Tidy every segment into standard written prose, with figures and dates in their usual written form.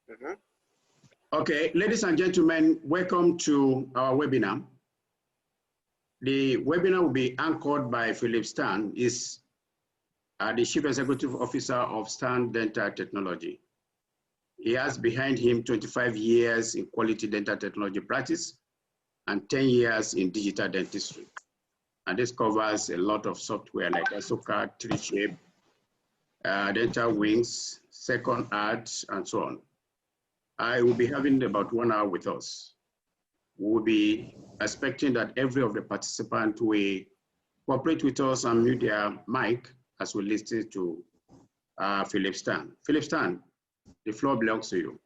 Mm-hmm. Okay, ladies and gentlemen, welcome to our webinar. The webinar will be anchored by Philipp Stahn, is the Chief Executive Officer of Stahn Dental Technology. He has behind him 25 years in quality dental technology practice and 10 years in digital dentistry. And this covers a lot of software like SOCAD, 3Shape, dental wings, second art, and so on. I will be having about 1 hour with us. We will be expecting that every of the participants will cooperate with us and mute their mic as we listen to Philipp Stahn. Philipp Stahn, the floor belongs to you.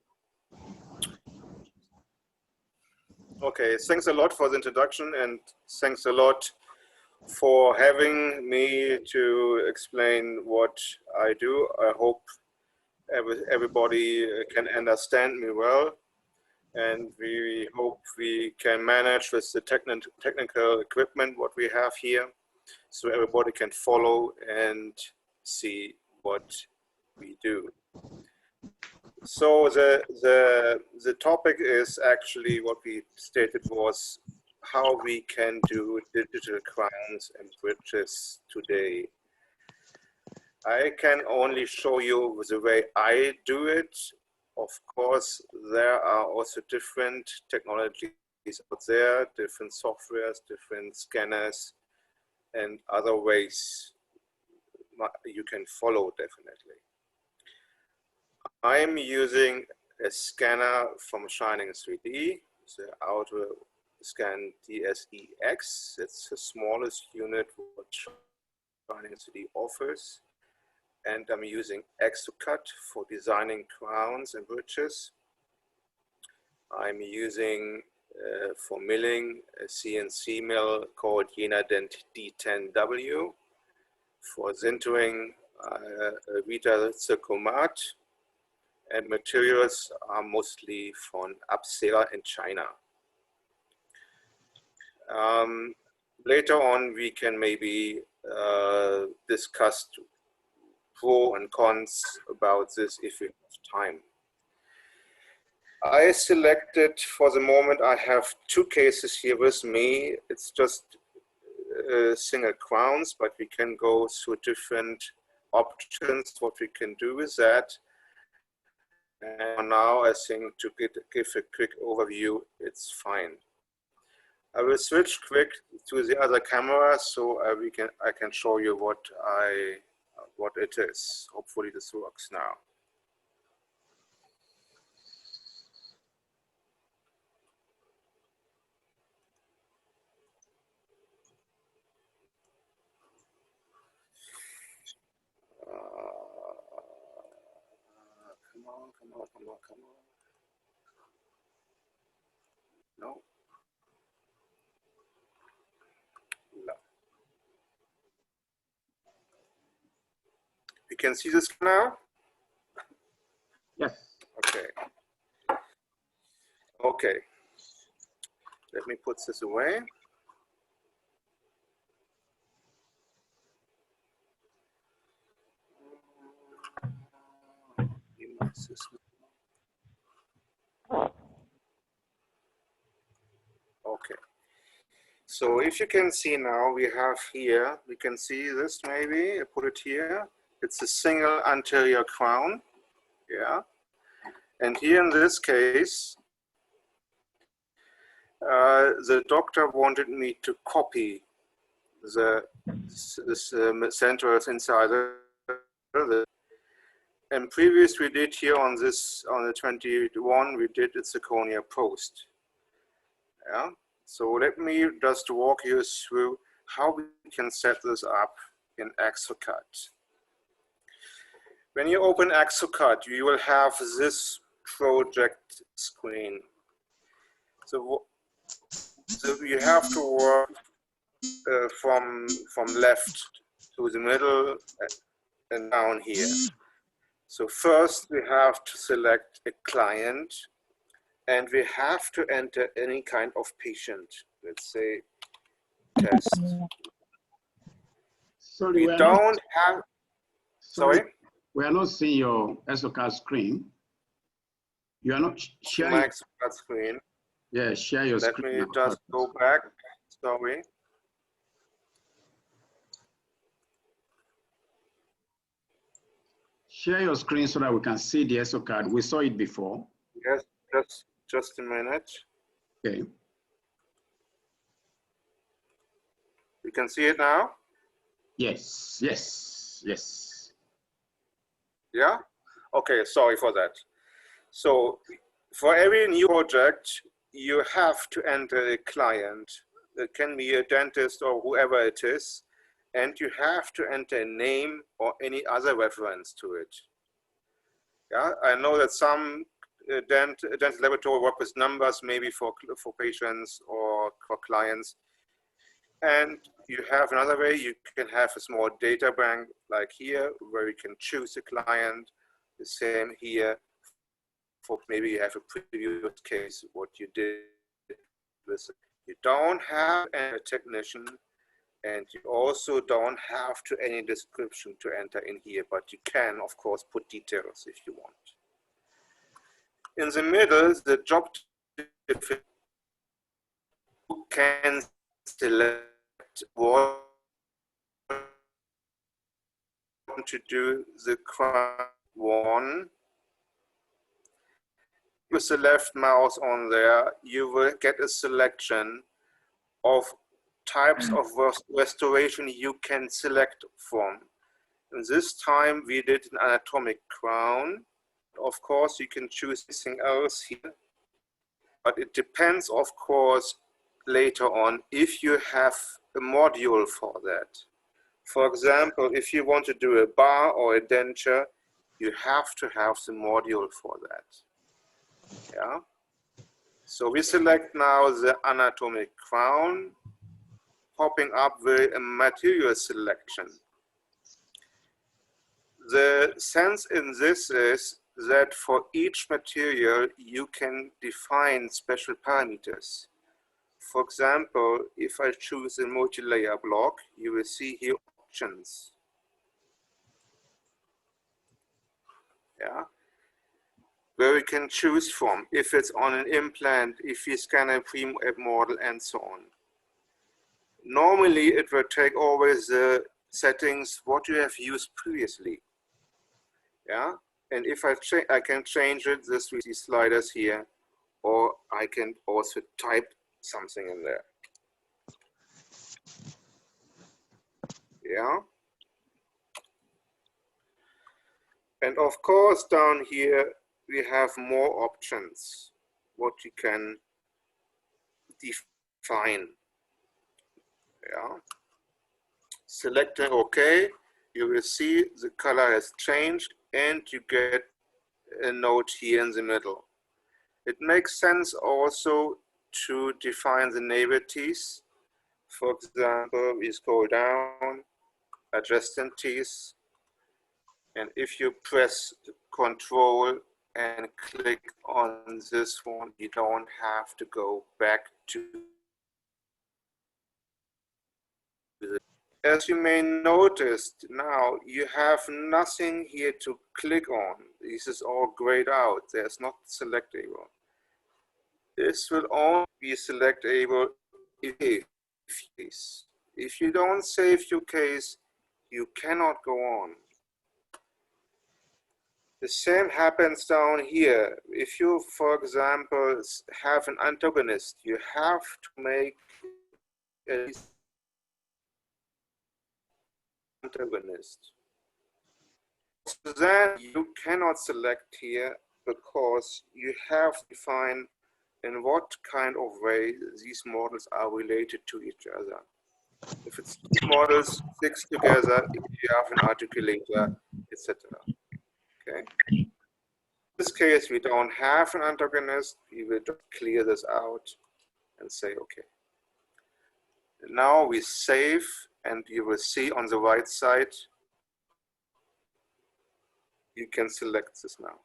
Okay, thanks a lot for the introduction, and thanks a lot for having me to explain what I do. I hope everybody can understand me well, and we hope we can manage with the technical equipment what we have here, so everybody can follow and see what we do. So the topic is actually what we stated was how we can do digital crowns and bridges today. I can only show you the way I do it. Of course, there are also different technologies out there, different softwares, different scanners, and other ways you can follow definitely. I'm using a scanner from Shining 3D, the Auto Scan DSEX. It's the smallest unit what Shining 3D offers. And I'm using Exocut for designing crowns and bridges. I'm using for milling a CNC mill called Jenadent D10W. For sintering Vita Zircomat, and materials are mostly from Apsera in China. Later on, we can maybe discuss pros and cons about this if we have time. I selected, for the moment, I have 2 cases here with me. It's just single crowns, but we can go through different options, what we can do with that. And now I think to give a quick overview, it's fine. I will switch quick to the other camera so I can show you what it is. Hopefully this works now. Come on. No. No. You can see this now? Yes. Okay. Okay. Let me put this away. Okay. So if you can see now, we have here, we can see this maybe, I put it here. It's a single anterior crown, yeah. And here in this case, the doctor wanted me to copy this central incisor. And previous we did here on the 21, we did a zirconia post. Yeah. So let me just walk you through how we can set this up in Exocut. When you open Exocut, you will have this project screen. So you have to work from left to the middle and down here. So first we have to select a client, and we have to enter any kind of patient. Let's say test. Sorry, we don't have. Sorry? We are not seeing your SOCAD screen. You are not to sharing. my expert screen. Yeah, share your Let screen. me just go back. Sorry. Share your screen so that we can see the ESO card. We saw it before. Yes, just a minute. Okay. You can see it now? Yes, yes, yes. Yeah? Okay, sorry for that. So for every new project, you have to enter a client. It can be a dentist or whoever it is, and you have to enter a name or any other reference to it. Yeah, I know that some dental laboratory work with numbers, maybe for patients or for clients. And you have another way, you can have a small data bank like here, where you can choose a client. The same here, for maybe you have a previous case, what you did with. You don't have a technician, and you also don't have to any description to enter in here, but you can, of course, put details if you want. In the middle, the job you can select what to do the one. With the left mouse on there, you will get a selection of types of restoration you can select from. And this time we did an anatomic crown. Of course, you can choose anything else here, but it depends, of course, later on if you have a module for that. For example, if you want to do a bar or a denture, you have to have the module for that. Yeah. So we select now the anatomic crown, popping up with a material selection. The sense in this is that for each material, you can define special parameters. For example, if I choose a multi-layer block, you will see here options. Yeah. Where we can choose from, if it's on an implant, if you scan a pre-model, and so on. Normally, it will take always the settings what you have used previously. Yeah, and if I can change it, this with these sliders here, or I can also type something in there. Yeah. And of course, down here, we have more options, what you can define. Yeah. Selecting OK, you will see the color has changed, and you get a note here in the middle. It makes sense also to define the neighbor-teeth. For example, we scroll down, adjacent teeth, and if you press Control and click on this one, you don't have to go back to the. As you may notice now, you have nothing here to click on. This is all grayed out. There's not selectable. This will only be selectable if you don't save your case, you cannot go on. The same happens down here. If you, for example, have an antagonist, you have to make an antagonist. So then you cannot select here because you have to define in what kind of way these models are related to each other. If it's two models fixed together, if you have an articulator, etc. Okay. In this case, we don't have an antagonist. We will just clear this out and say OK. And now we save, and you will see on the right side, you can select this now.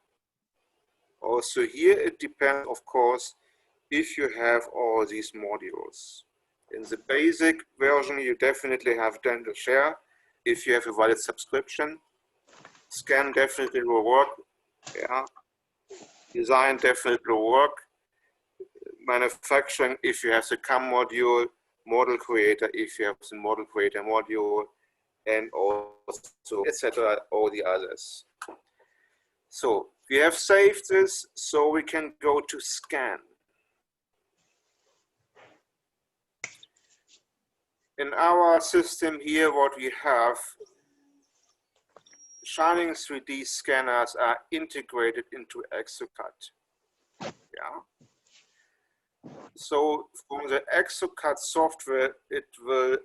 Also here, it depends, of course, if you have all these modules. In the basic version, you definitely have dental share. If you have a valid subscription, scan definitely will work. Yeah. Design definitely work. Manufacturing, if you have the CAM module, model creator, if you have the model creator module, and also etc. all the others. So we have saved this, so we can go to scan. In our system here, what we have, Shining 3D scanners are integrated into ExoCAD. Yeah. So from the ExoCAD software, it will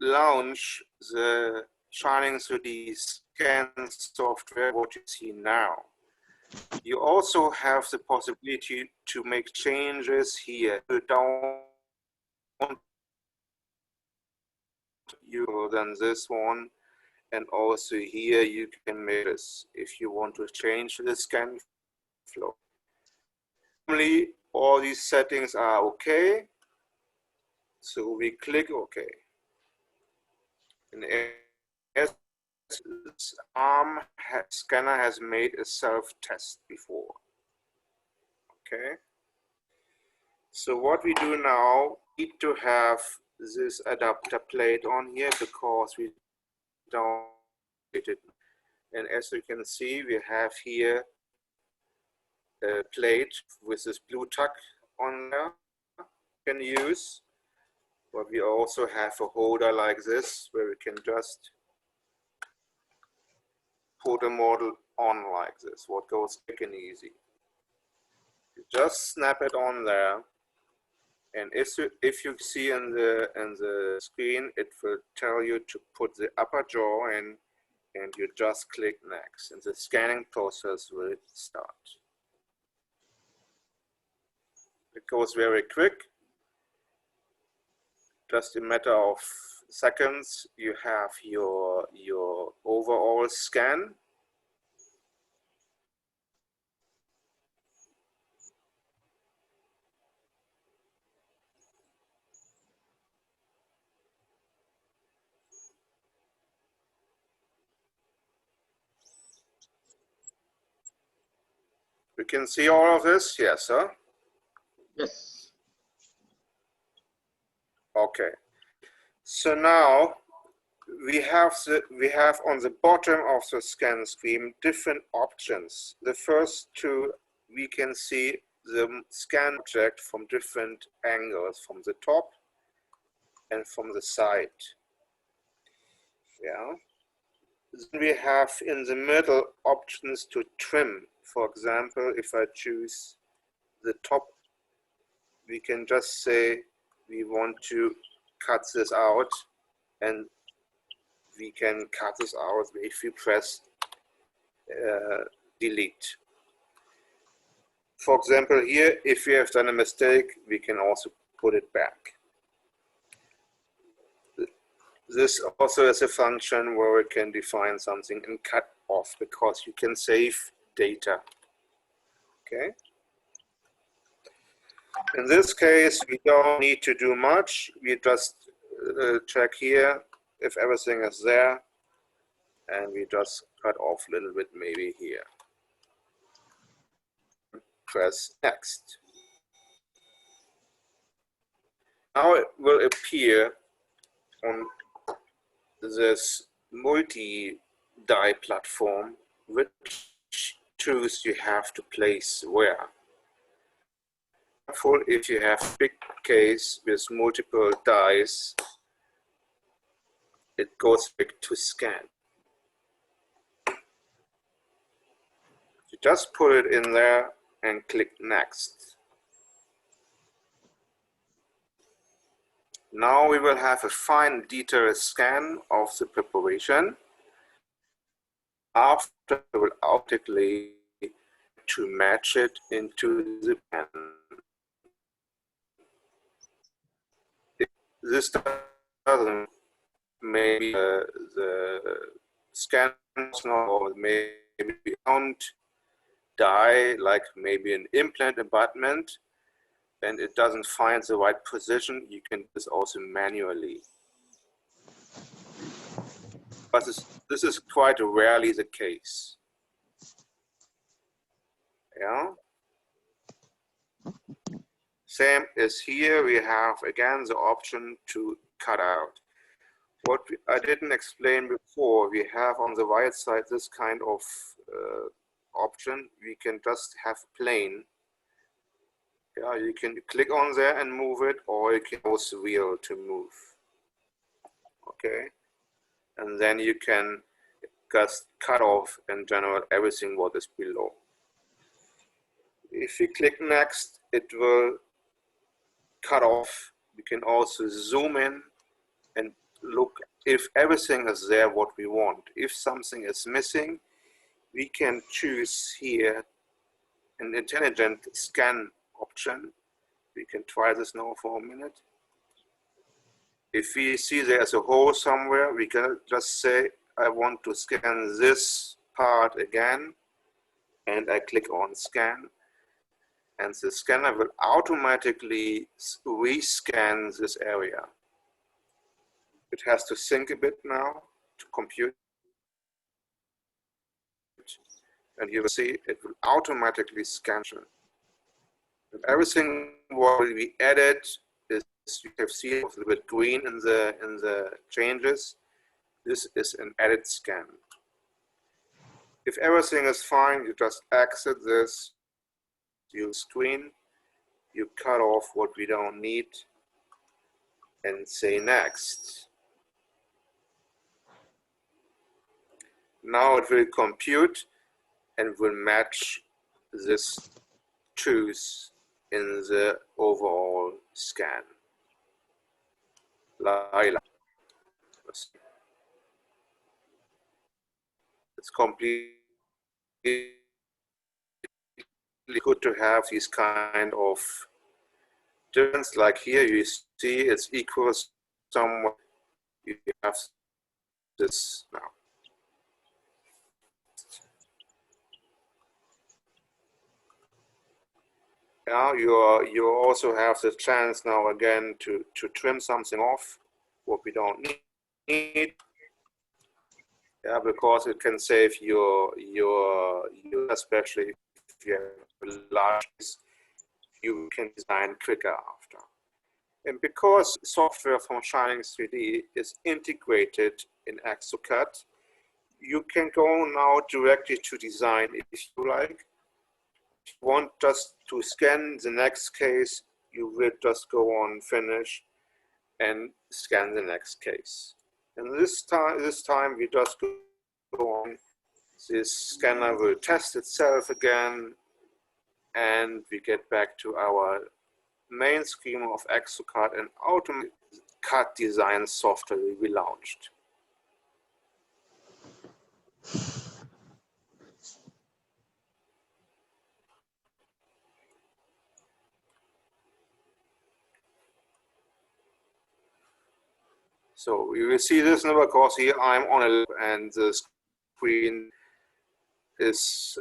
launch the Shining 3D scan software, what you see now. You also have the possibility to make changes here. Than this one, and also here you can make this if you want to change the scan flow. Normally, all these settings are okay, so we click OK. And as this ARM scanner has made a self-test before. Okay. So what we do now, we need to have this adapter plate on here because we don't it. And as you can see, we have here a plate with this blue tuck on there we can use. But we also have a holder like this where we can just put a model on like this, what goes quick and easy. You just snap it on there. And if you see in the screen, it will tell you to put the upper jaw in, and you just click next, and the scanning process will start. It goes very quick, just a matter of seconds. You have your overall scan. We can see all of this, yes, sir? Yes. Okay. So now we have on the bottom of the scan screen different options. The first two, we can see the scan object from different angles, from the top and from the side. Yeah. Then we have in the middle options to trim. For example, if I choose the top, we can just say we want to cut this out, and we can cut this out if we press delete. For example, here, if we have done a mistake, we can also put it back. This also is a function where we can define something and cut off, because you can save data. Okay. In this case, we don't need to do much. We just check here if everything is there, and we just cut off a little bit maybe here. Press next. Now it will appear on this multi-die platform which tools you have to place where. If you have big case with multiple dies, it goes back to scan. You just put it in there and click next. Now we will have a fine detailed scan of the preparation. After, we will automatically to match it into the pen. This doesn't, maybe the scan or maybe don't die, like maybe an implant abutment, and it doesn't find the right position, you can do this also manually. But this is quite rarely the case. Yeah. Same as here, we have again the option to cut out. What I didn't explain before, we have on the right side this kind of option. We can just have plane. Yeah, you can click on there and move it, or you can use wheel to move. Okay, and then you can just cut off in general everything what is below. If you click next, it will cut off. We can also zoom in and look if everything is there what we want. If something is missing, we can choose here an intelligent scan option. We can try this now for a minute. If we see there's a hole somewhere, we can just say, I want to scan this part again, and I click on scan, and the scanner will automatically rescan this area. It has to think a bit now to compute, and you will see it will automatically scan. And everything what will be added is, you have seen a little bit green in the changes. This is an edit scan. If everything is fine, you just exit this, you screen, you cut off what we don't need, and say next. Now it will compute and will match this tooth in the overall scan. It's completely good to have these kind of difference. Like here you see it's equals somewhat, you have this now. Now you also have the chance now again to trim something off what we don't need. Yeah, because it can save your especially if you have a large, you can design quicker after. And because software from Shining 3D is integrated in Exocad, you can go now directly to design if you like. If you want just to scan the next case, you will just go on finish and scan the next case. And this time we just go on. This scanner will test itself again, and we get back to our main scheme of Exocad, and automatic CAD design software will be launched. So you will see this now because here I'm on a and the screen is,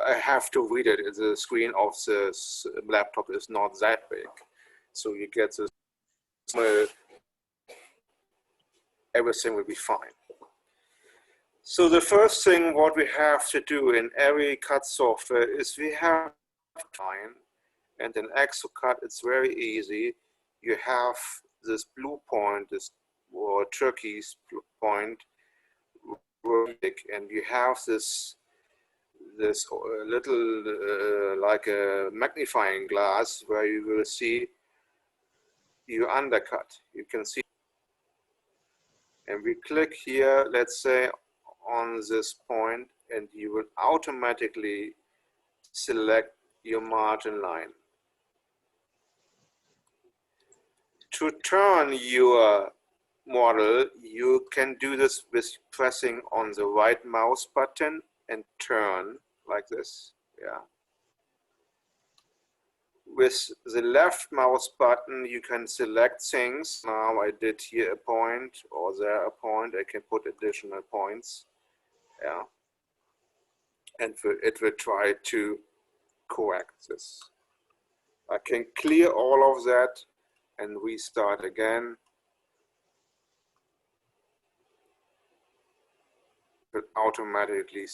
I have to read it. The screen of the laptop is not that big. So you get this, everything will be fine. So the first thing what we have to do in every CAD software is we have to find, and in Exocad it's very easy. You have this blue point, this or turquoise point, and you have this little like a magnifying glass where you will see your undercut. You can see, and we click here, let's say on this point, and you will automatically select your margin line. To turn your model, you can do this with pressing on the right mouse button and turn like this, yeah. With the left mouse button, you can select things. Now I did here a point or there a point. I can put additional points, yeah. And it will try to correct this. I can clear all of that and restart again. It will automatically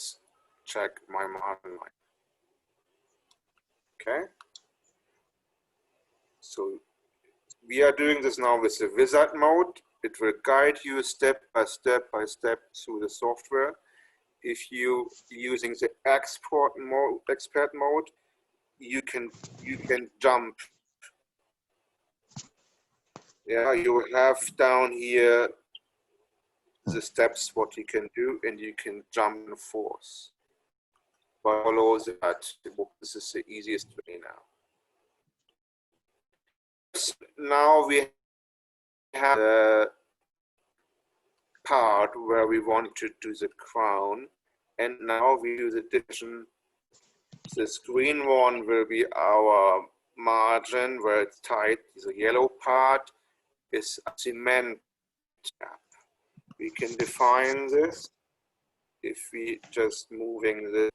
check my margin line. Okay. So we are doing this now with the wizard mode. It will guide you step by step through the software. If you using the expert mode, you can jump. Yeah, you have down here the steps what you can do, and you can jump and forth. Follow that. This is the easiest way now. Now we have the part where we want to do the crown, and now we do the division. This green one will be our margin where it's tight. The yellow part is a cement cap. We can define this. If we just moving this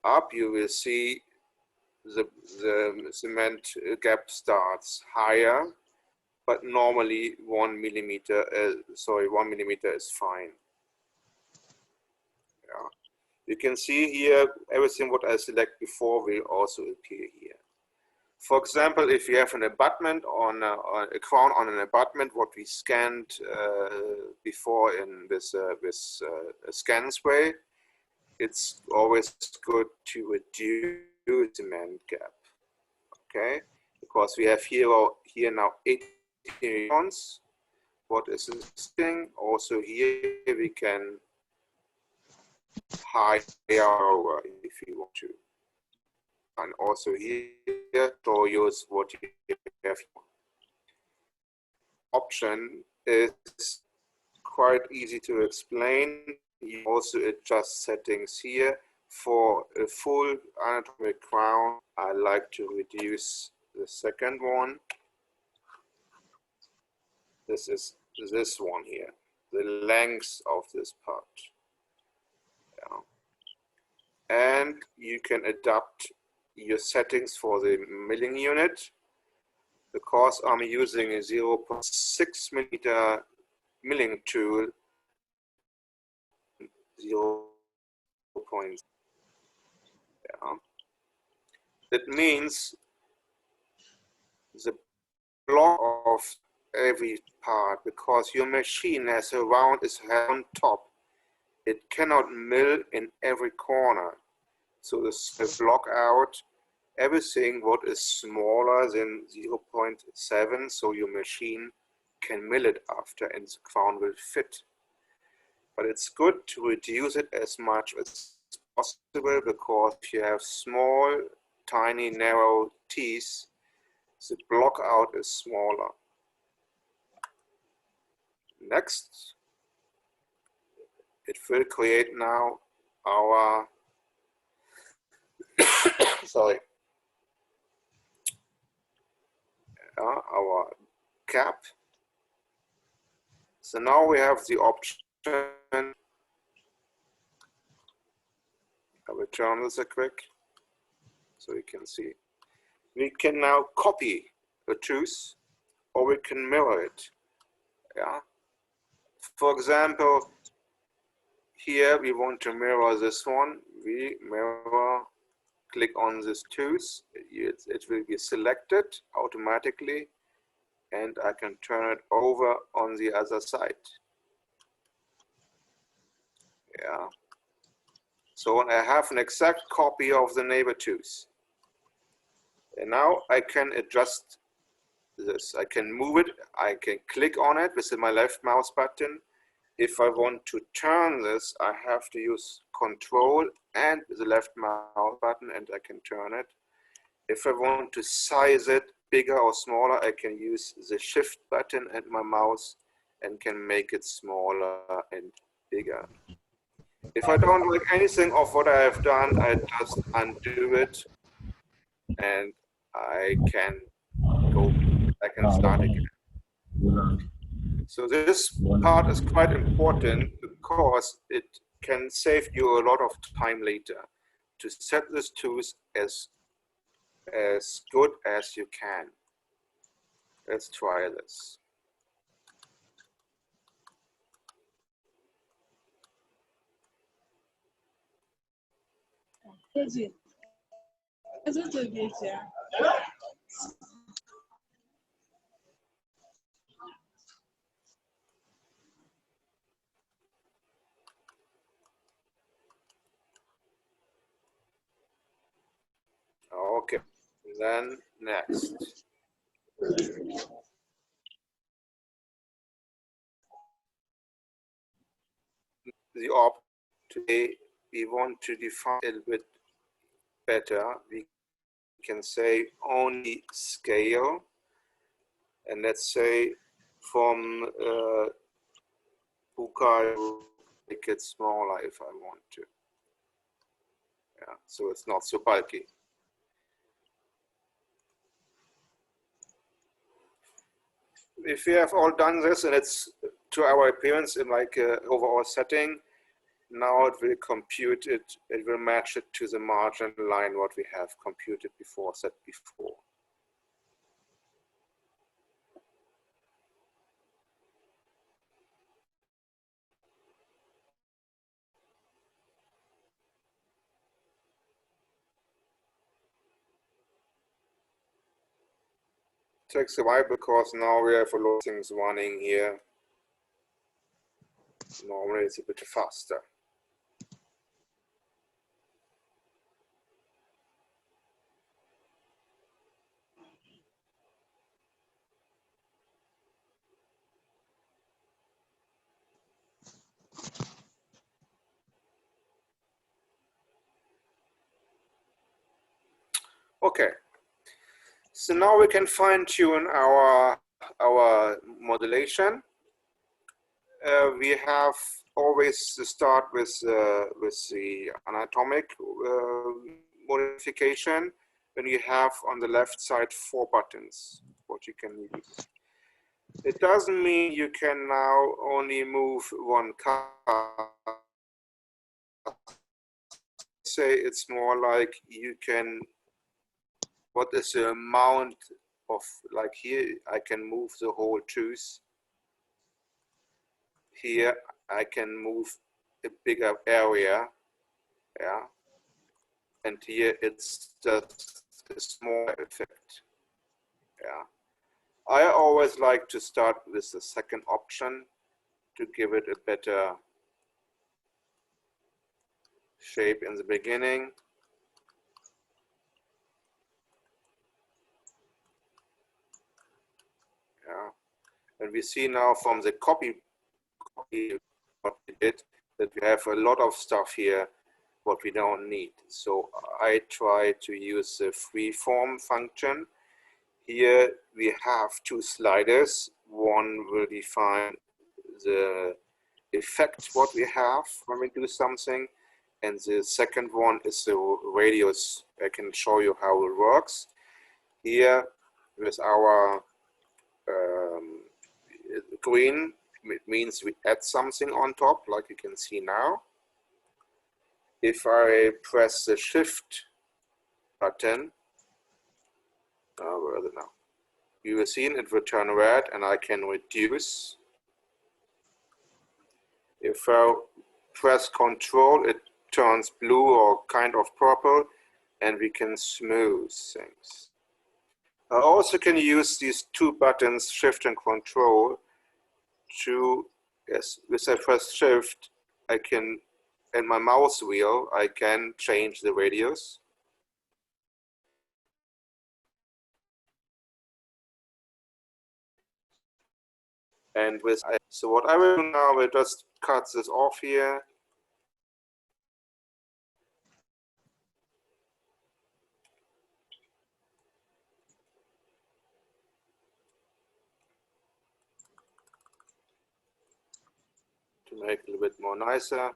up, you will see the cement gap starts higher, but normally 1 millimeter, 1 millimeter is fine. Yeah. You can see here, everything what I select before will also appear here. For example, if you have an abutment on a crown on an abutment, what we scanned before in this scan spray, it's always good to reduce the cement gap. Okay, because we have here now 8 millimeters. What is this thing? Also here we can hide over if you want to. And also here to use what you have. Option is quite easy to explain. You also adjust settings here. For a full anatomic crown, I like to reduce the second one. This is this one here, the length of this part. Yeah. And you can adapt your settings for the milling unit. Because I'm using a 0.6 millimeter milling tool, 0. Yeah. That means the block of every part, because your machine has a round on top, it cannot mill in every corner. So this block out everything what is smaller than 0.7, so your machine can mill it after and the crown will fit. But it's good to reduce it as much as possible, because if you have small, tiny, narrow teeth, the block out is smaller. Next, it will create now our sorry, our cap. So now we have the option. I will turn this a quick so you can see. We can now copy a tooth, or we can mirror it. Yeah. For example, here we want to mirror this one. We mirror, click on this tooth. It will be selected automatically, and I can turn it over on the other side. Yeah. So I have an exact copy of the neighbor tooth. And now I can adjust this. I can move it. I can click on it with my left mouse button. If I want to turn this, I have to use Control and the left mouse button, and I can turn it. If I want to size it bigger or smaller, I can use the Shift button and my mouse and can make it smaller and bigger. If I don't like anything of what I have done, I just undo it and I can go back and start again. So this part is quite important because it can save you a lot of time later to set this tooth as good as you can. Let's try this. Then next. The object today we want to define a little bit better. We can say only scale, and let's say from Bukai, make it smaller if I want to. Yeah, so it's not so bulky. If we have all done this and it's to our appearance in like an overall setting, now it will compute it, it will match it to the margin line what we have computed before, set before. Takes a while because now we have a lot of things running here. Normally it's a bit faster. Okay, so now we can fine tune our modulation. We have always to start with the anatomic modification. When you have on the left side 4 buttons, what you can use. It doesn't mean you can now only move one card. Say it's more like you can, what is the amount of, like here, I can move the whole tooth. Here, I can move a bigger area, yeah. And here it's just a small effect, yeah. I always like to start with the second option to give it a better shape in the beginning. Yeah. And we see now from the copy what we did, that we have a lot of stuff here what we don't need. So I try to use the freeform function. Here we have 2 sliders. One will define the effect what we have when we do something, and the second one is the radius. I can show you how it works. Here with our green, it means we add something on top, like you can see now. If I press the shift button, where is it now? You will see it will turn red and I can reduce. If I press Control, it turns blue or kind of purple, and we can smooth things. I also can use these 2 buttons, Shift and Control, to, yes, with I press Shift, I can, and my mouse wheel, I can change the radius. And with, so what I will do now, I will just cut this off here. To make it a little bit more nicer.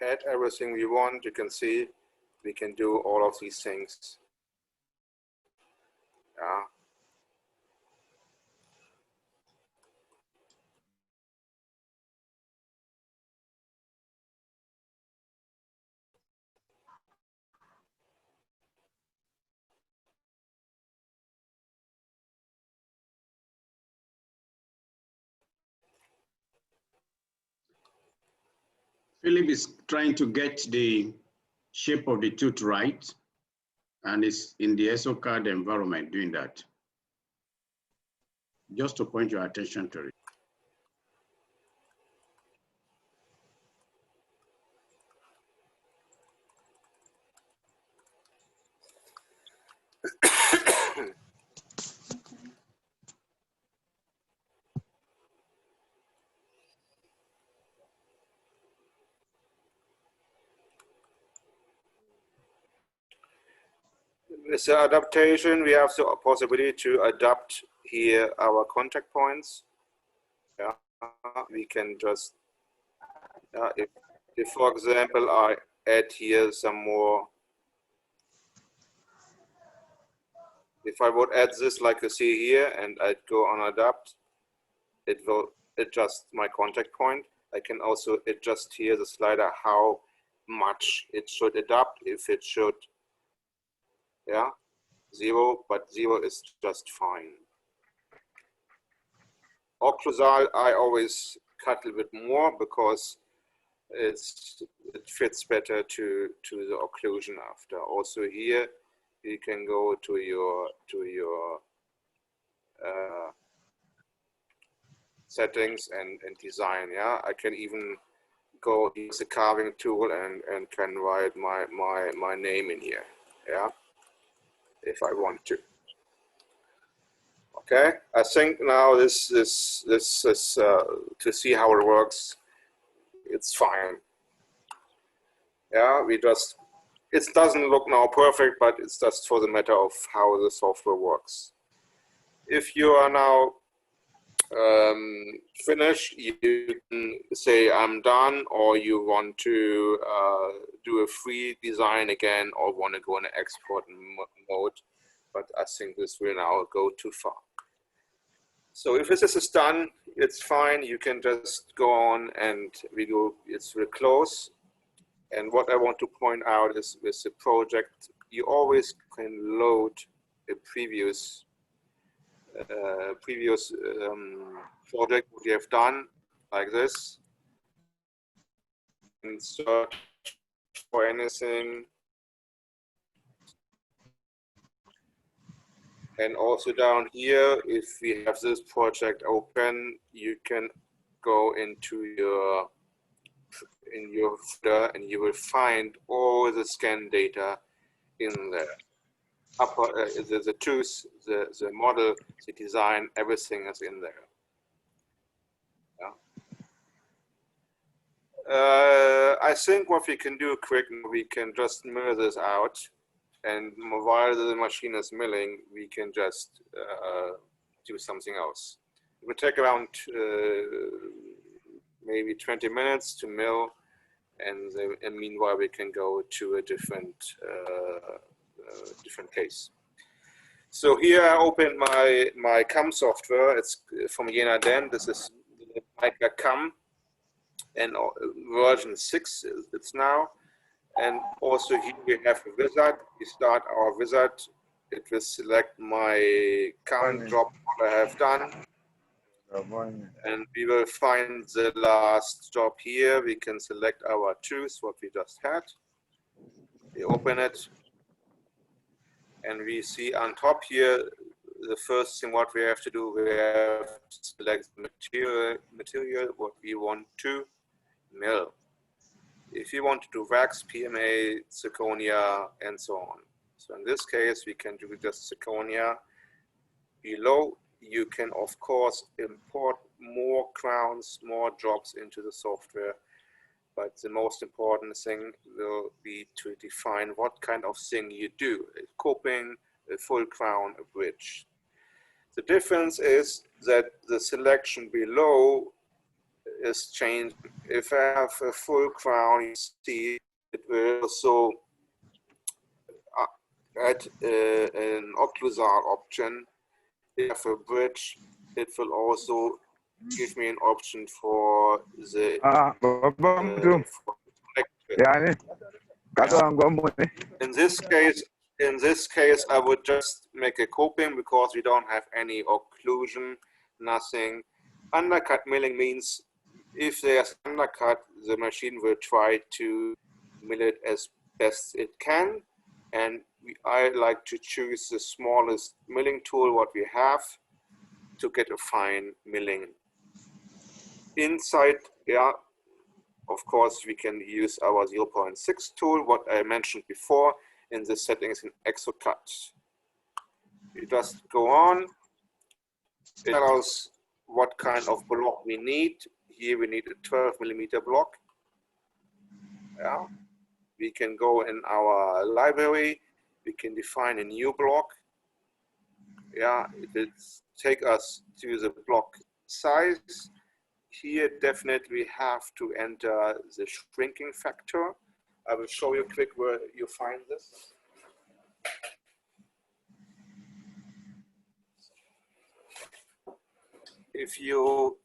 add everything we want. You can see we can do all of these things. Yeah. Philip is trying to get the shape of the tooth right, and is in the SOCAD environment doing that. Just to point your attention to it. With the adaptation, we have the possibility to adapt here our contact points. Yeah, we can just, if for example, I add here some more, if I would add this like you see here and I'd go on adapt, it will adjust my contact point. I can also adjust here the slider how much it should adapt. If it should, yeah, 0, but 0 is just fine. Occlusal, I always cut a little bit more because it fits better to the occlusion after. Also here, you can go to your settings and design. Yeah, I can even go use the carving tool and can write my name in here. Yeah, if I want to. Okay, I think now this is to see how it works. It's fine. Yeah, it doesn't look now perfect, but it's just for the matter of how the software works. If you are now finished, you can say I'm done, or you want to do a free design again, or want to go in export mode. But I think this will now go too far. So if this is done, it's fine. You can just go on and it's real close. And what I want to point out is with the project, you always can load a previous project what you have done like this and search for anything. And also down here, if we have this project open, you can go into your folder and you will find all the scan data in there. The tooth, the model, the design, everything is in there. Yeah. I think what we can do quick, we can just mill this out, and while the machine is milling, we can just do something else. It will take around maybe 20 minutes to mill, and meanwhile we can go to a different case. So here I opened my CAM software. It's from Jena Den. This is Mica CAM, and version 6 it's now. And also here we have a wizard. We start our wizard. It will select my current job what I have done. And we will find the last job here. We can select our tooth, what we just had. We open it. And we see on top here, the first thing what we have to do, we have to select the material what we want to mill. If you want to do wax, PMA, zirconia, and so on. So in this case, we can do just zirconia. Below, you can, of course, import more crowns, more jobs into the software. But the most important thing will be to define what kind of thing you do, a coping, a full crown, a bridge. The difference is that the selection below is changing. If I have a full crown, you see it will also add an occlusal option. If I have a bridge, it will also give me an option for the for يعني in this case, I would just make a coping because we don't have any occlusion, nothing. Undercut milling means if there's undercut, the machine will try to mill it as best it can. And I like to choose the smallest milling tool what we have to get a fine milling. Inside, yeah, of course, we can use our 0.6 tool, what I mentioned before in the settings in ExoCut. You just go on, it tells what kind of block we need. Here we need a 12mm block. Yeah. We can go in our library, we can define a new block. Yeah, it will take us to the block size. Here definitely have to enter the shrinking factor. I will show you quick where you find this. If you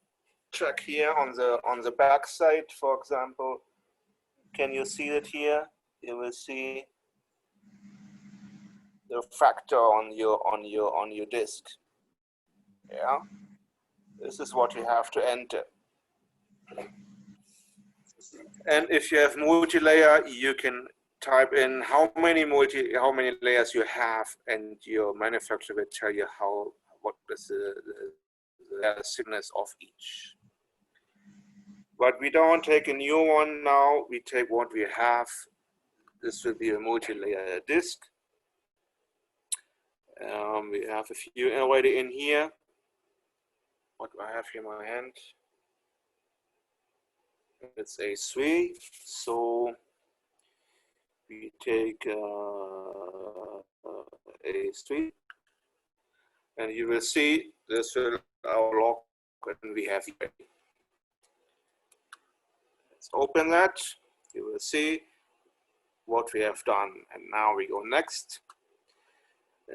check here on the back side, for example, can you see it here? You will see the factor on your disk. Yeah, this is what you have to enter. And if you have multi-layer, you can type in how many layers you have, and your manufacturer will tell you what is the thickness of each. But we don't take a new one now. We take what we have. This will be a multi-layer disk. We have a few already in here. What do I have here in my hand? It's A3, so we take A3, and you will see this will our block, and we have here. Let's open that. You will see what we have done, and now we go next.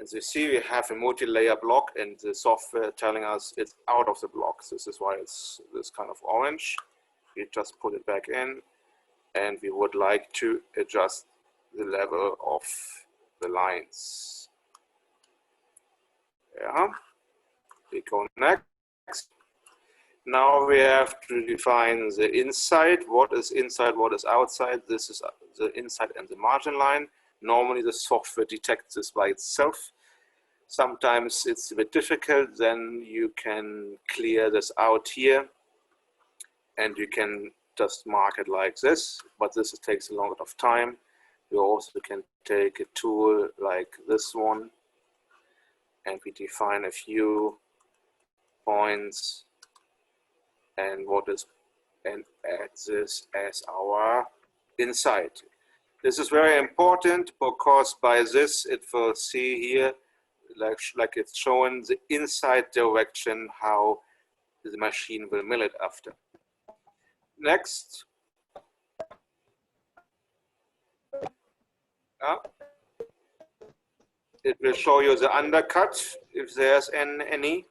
As you see, we have a multi-layer block, and the software telling us it's out of the block. This is why it's this kind of orange. We just put it back in, and we would like to adjust the level of the lines. Yeah, we go next. Now we have to define the inside. What is inside, what is outside? This is the inside and the margin line. Normally the software detects this by itself. Sometimes it's a bit difficult, then you can clear this out here, and you can just mark it like this, but this takes a lot of time. You also can take a tool like this one, and we define a few points and add this as our inside. This is very important because by this it will see here, like it's showing the inside direction how the machine will mill it after. Next. It will show you the undercut if there's any.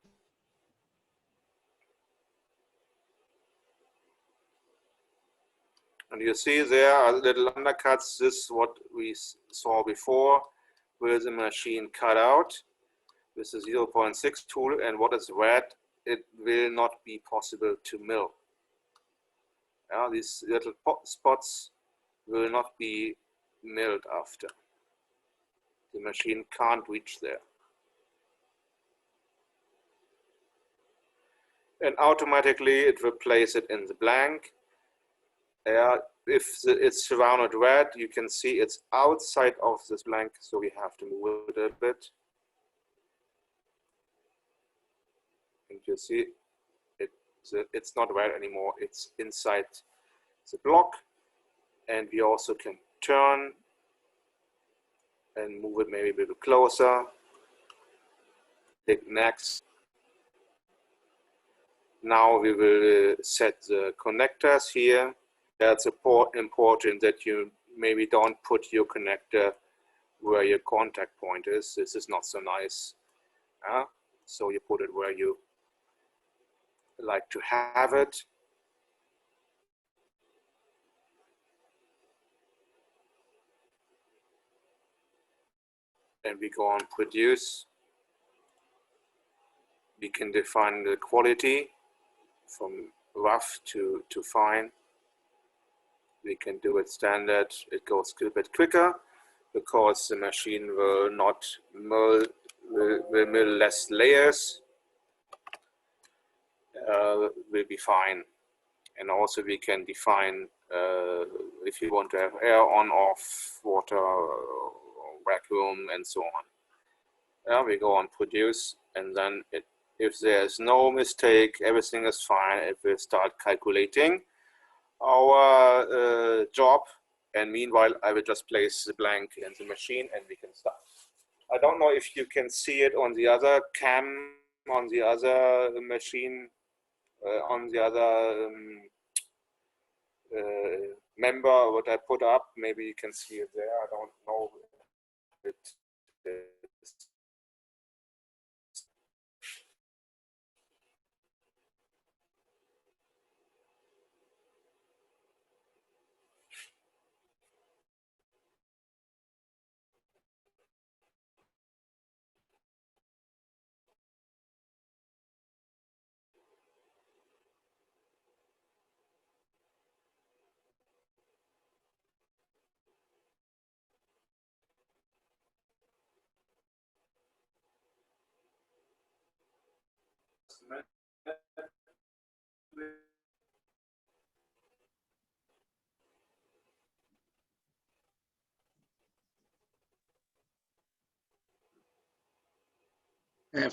And you see there are little undercuts. This is what we saw before, where the machine cut out. This is 0.6 tool, and what is red, it will not be possible to mill. These little spots will not be milled after. The machine can't reach there. And automatically it will place it in the blank. If it's surrounded red, you can see it's outside of this blank, so we have to move it a bit. And you see it's not red anymore, it's inside the block. And we also can turn and move it maybe a little closer. Click next. Now we will set the connectors here. That's important that you maybe don't put your connector where your contact point is. This is not so nice. So you put it where you like to have it. And we go on produce. We can define the quality from rough to fine. We can do it standard. It goes a bit quicker because the machine will not mill, will mill less layers. Will be fine. And also we can define if you want to have air on, off, water, vacuum, and so on. We go on produce, and then if there's no mistake, everything is fine, it will start calculating our job. And meanwhile, I will just place the blank in the machine and we can start. I don't know if you can see it on the other cam, on the other machine, on the other member what I put up. Maybe you can see it there. I don't know. It is.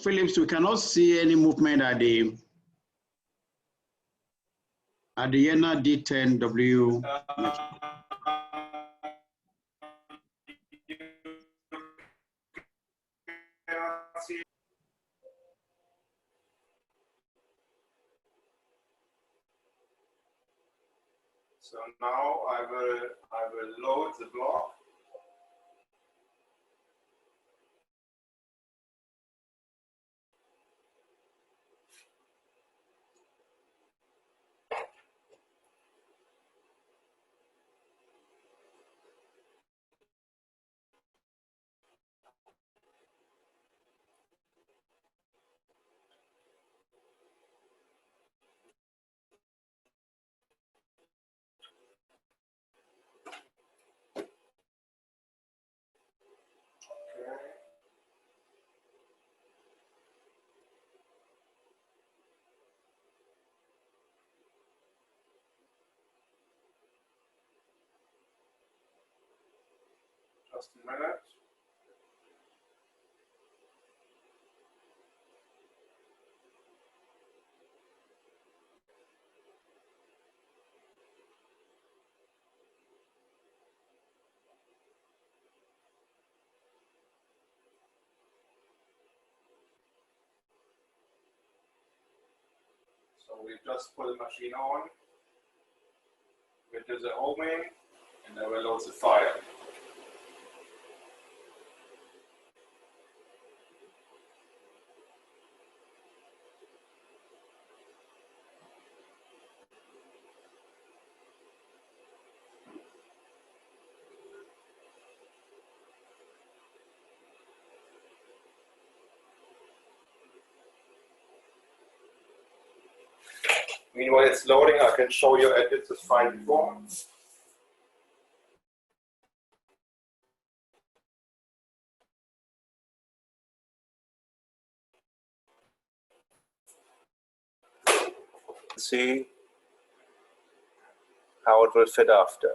Phillips, we cannot see any movement at the ENA D10W. So now I will load the block. Just a minute. So we just put the machine on. We do the homing, and then we load the file. Meanwhile, it's loading. I can show you I did this file before. See how it will fit after.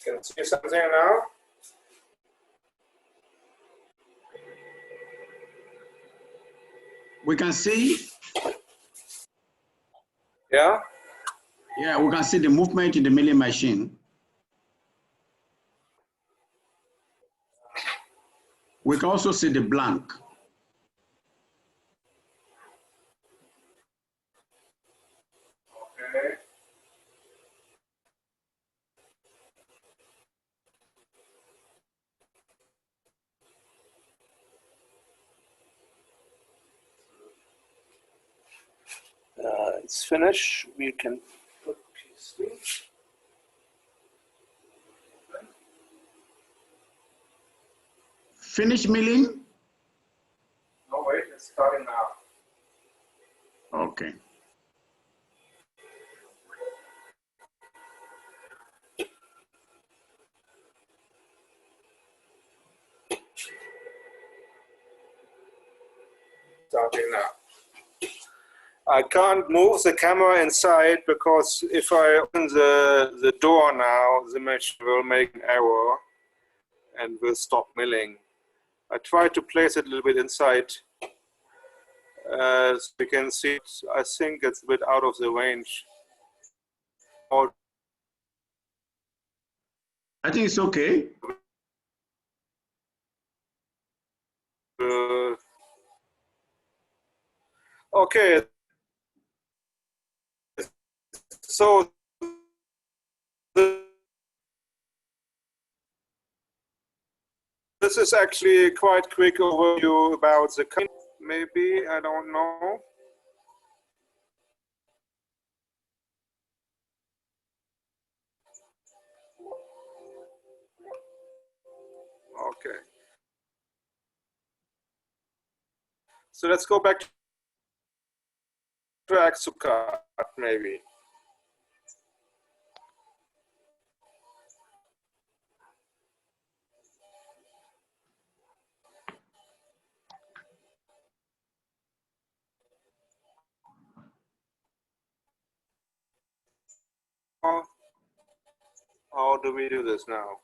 Can you see something now? We can see. Yeah? Yeah, we can see the movement in the milling machine. We can also see the blank. Okay. It's finished. We can put PC. Finish milling? No, wait, it's starting now. Okay. Starting now. I can't move the camera inside because if I open the door now, the machine will make an error and will stop milling. I try to place it a little bit inside. So you can see it. I think it's a bit out of the range. I think it's okay. Okay. So this is actually a quite quick overview about the company. Maybe, I don't know. Okay. So let's go back to Axucat, maybe. How do we do this now?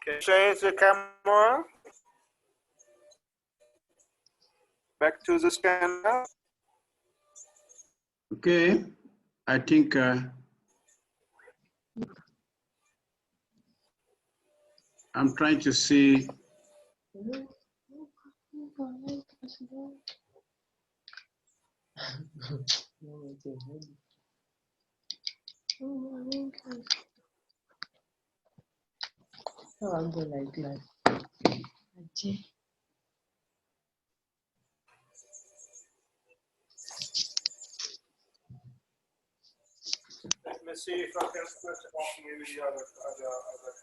Can you change the camera? Back to the scanner. Okay. I think I'm trying to see. Oh, I'll go like that. Let me see if I can switch off maybe the other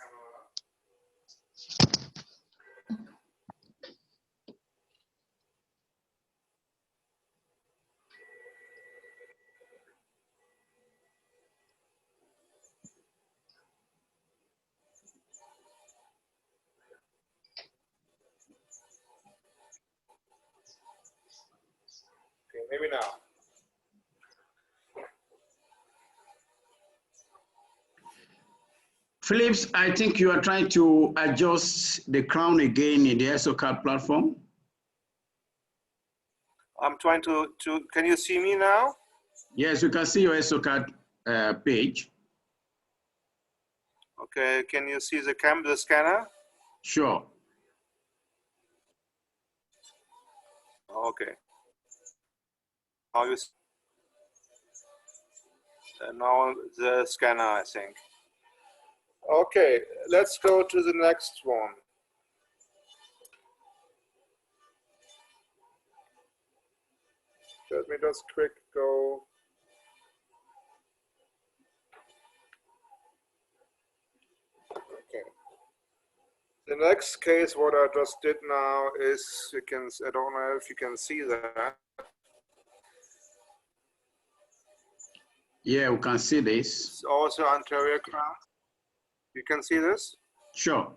camera. Okay, maybe now. Phillips, I think you are trying to adjust the crown again in the ESOCAD platform. I'm trying to, can you see me now? Yes, you can see your ESOCAD page. Okay, can you see the scanner? Sure. Okay. Now you now the scanner, I think. Okay, let's go to the next one. Let me just quick go. Okay. The next case, what I just did now is, I don't know if you can see that. Yeah, we can see this. It's also anterior crown. You can see this? Sure.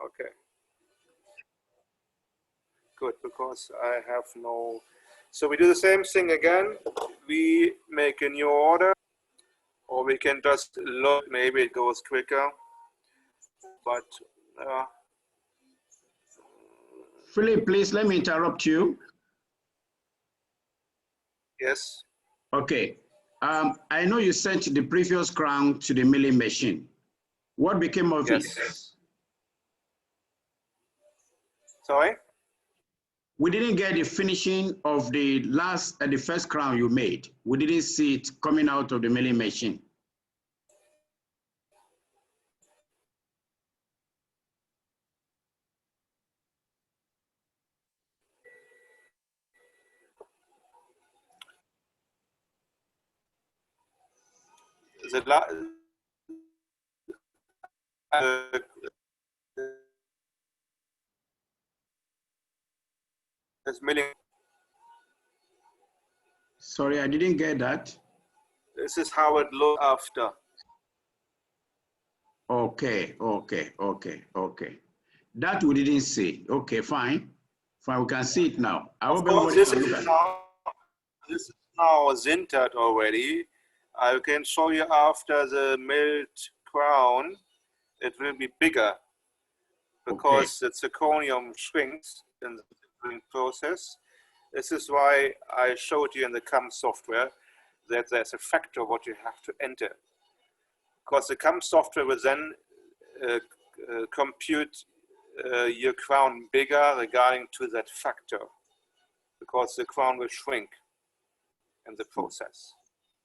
Okay. Good, because I have no. So we do the same thing again. We make a new order, or we can just look, maybe it goes quicker. But Philip, please let me interrupt you. yes. Okay. I know you sent the previous crown to the milling machine. What became of it? Sorry? We didn't get the finishing of the first crown you made. We didn't see it coming out of the milling machine. This milling. Sorry, I didn't get that. This is how it looks after. Okay. That we didn't see. Okay, fine. Fine, we can see it now. I hope everybody This can is look at now, this is now sintered already. I can show you after the milled crown, it will be bigger because the zirconium shrinks in the milling process. This is why I showed you in the CAM software that there's a factor what you have to enter. Because the CAM software will then compute your crown bigger regarding to that factor, because the crown will shrink in the process.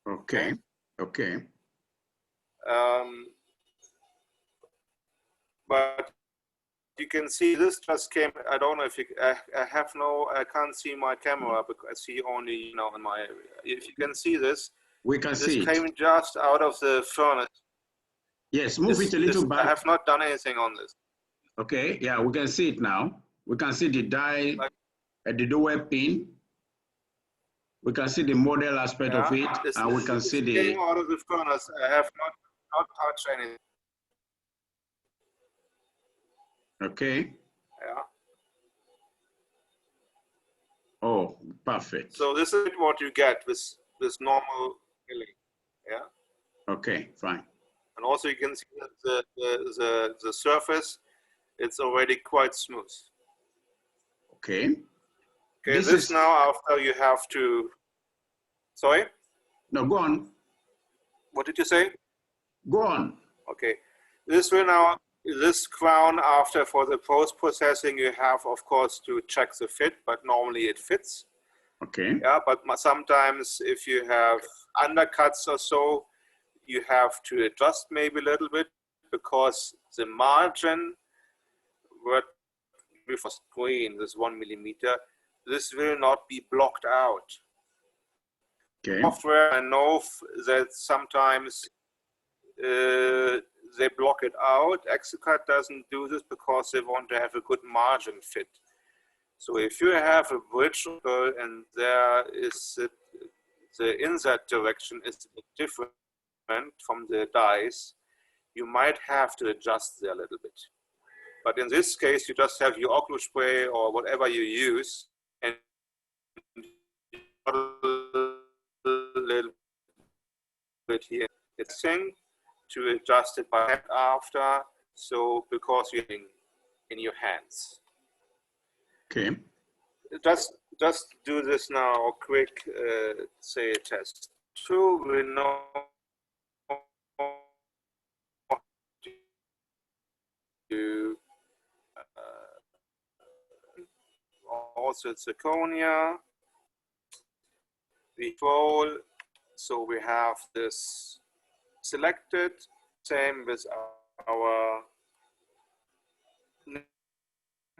Okay. But you can see this just came. I don't know if you. I can't see my camera because I see only in my. If you can see this, we can see this came just out of the furnace. Yes, move it a little back. I have not done anything on this. Okay, yeah, we can see it now. We can see the die at the doorway pin. We can see the model aspect of it, and we can see the. Came out of the furnace. I have not touched anything. Okay. Yeah. Oh, perfect. So this is what you get with normal milling. Yeah. Okay, fine. And also you can see that the surface, it's already quite smooth. Okay. Okay, this is now after you have to. Sorry? No, go on. What did you say? Go on. Okay. This crown, after for the post-processing, you have, of course, to check the fit, but normally it fits. Okay. Yeah, but sometimes if you have undercuts or so, you have to adjust maybe a little bit, because the margin for screen, this 1 millimeter, this will not be blocked out. Okay. Software, I know that sometimes they block it out. Exocad doesn't do this because they want to have a good margin fit. So if you have a bridge and there is the insert direction is different from the dies, you might have to adjust there a little bit. But in this case, you just have your occlusion spray or whatever you use, and a little bit here. It's thing to adjust it by hand after, so because you're in your hands. Okay. Just do this now, quick, say test. So we know to also zirconia. We roll, so we have this selected. Same with our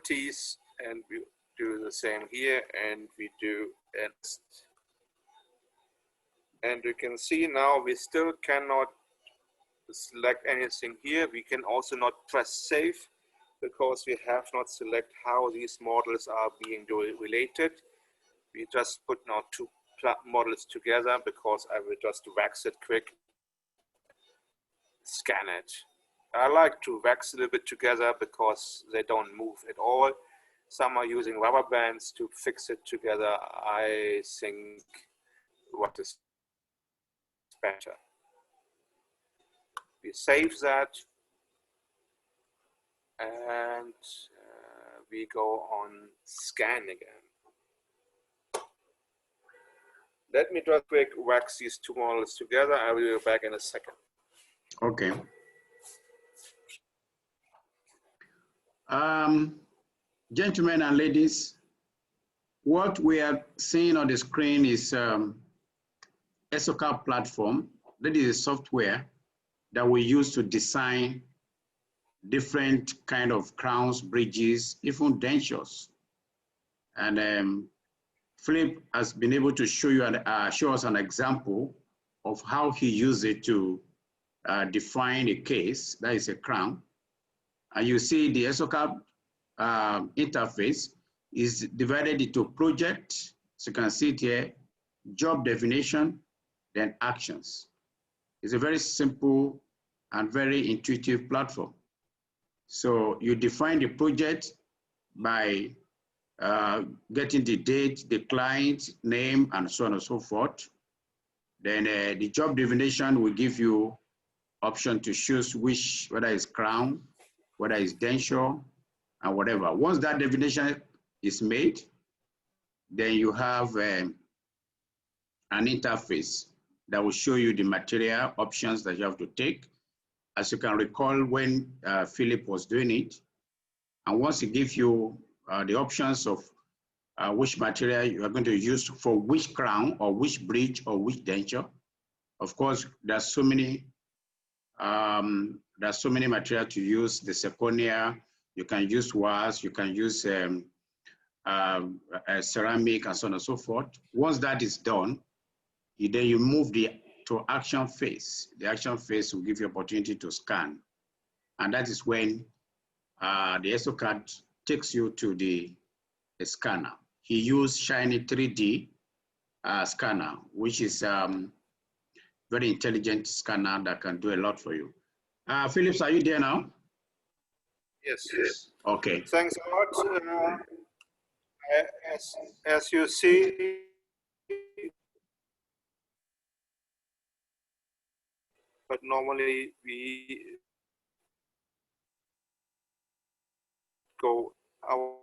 teeth, and we do the same here, and we do next. And you can see now we still cannot select anything here. We can also not press save because we have not selected how these models are being related. We just put now two models together because I will just wax it quick, scan it. I like to wax a little bit together because they don't move at all. Some are using rubber bands to fix it together. I think what is better. We save that and we go on scan again. Let me just quick wax these two models together. I will be back in a second. Okay. Gentlemen and ladies, what we are seeing on the screen is ESOCAP platform. That is a software that we use to design different kind of crowns, bridges, even dentures. And Philip has been able to show you show us an example of how he used it to define a case, that is a crown. And you see the ESOCAP interface is divided into project, so you can see it here, job definition, then actions. It's a very simple and very intuitive platform. So you define the project by getting the date, the client name, and so on and so forth. Then the job definition will give you option to choose whether it's crown, whether it's denture, and whatever. Once that definition is made, then you have an interface that will show you the material options that you have to take. As you can recall, when Philip was doing it, and once he gives you the options of which material you are going to use for which crown or which bridge or which denture. Of course, there's so many material to use. The zirconia, you can use wires, you can use ceramic, and so on and so forth. Once that is done, then you move to action phase. The action phase will give you opportunity to scan, and that is when the ESOCAD takes you to the scanner. He used Shiny 3D scanner, which is very intelligent scanner that can do a lot for you. Phillips, are you there now? Yes, yes. Okay. Thanks a lot. As you see, but normally we go our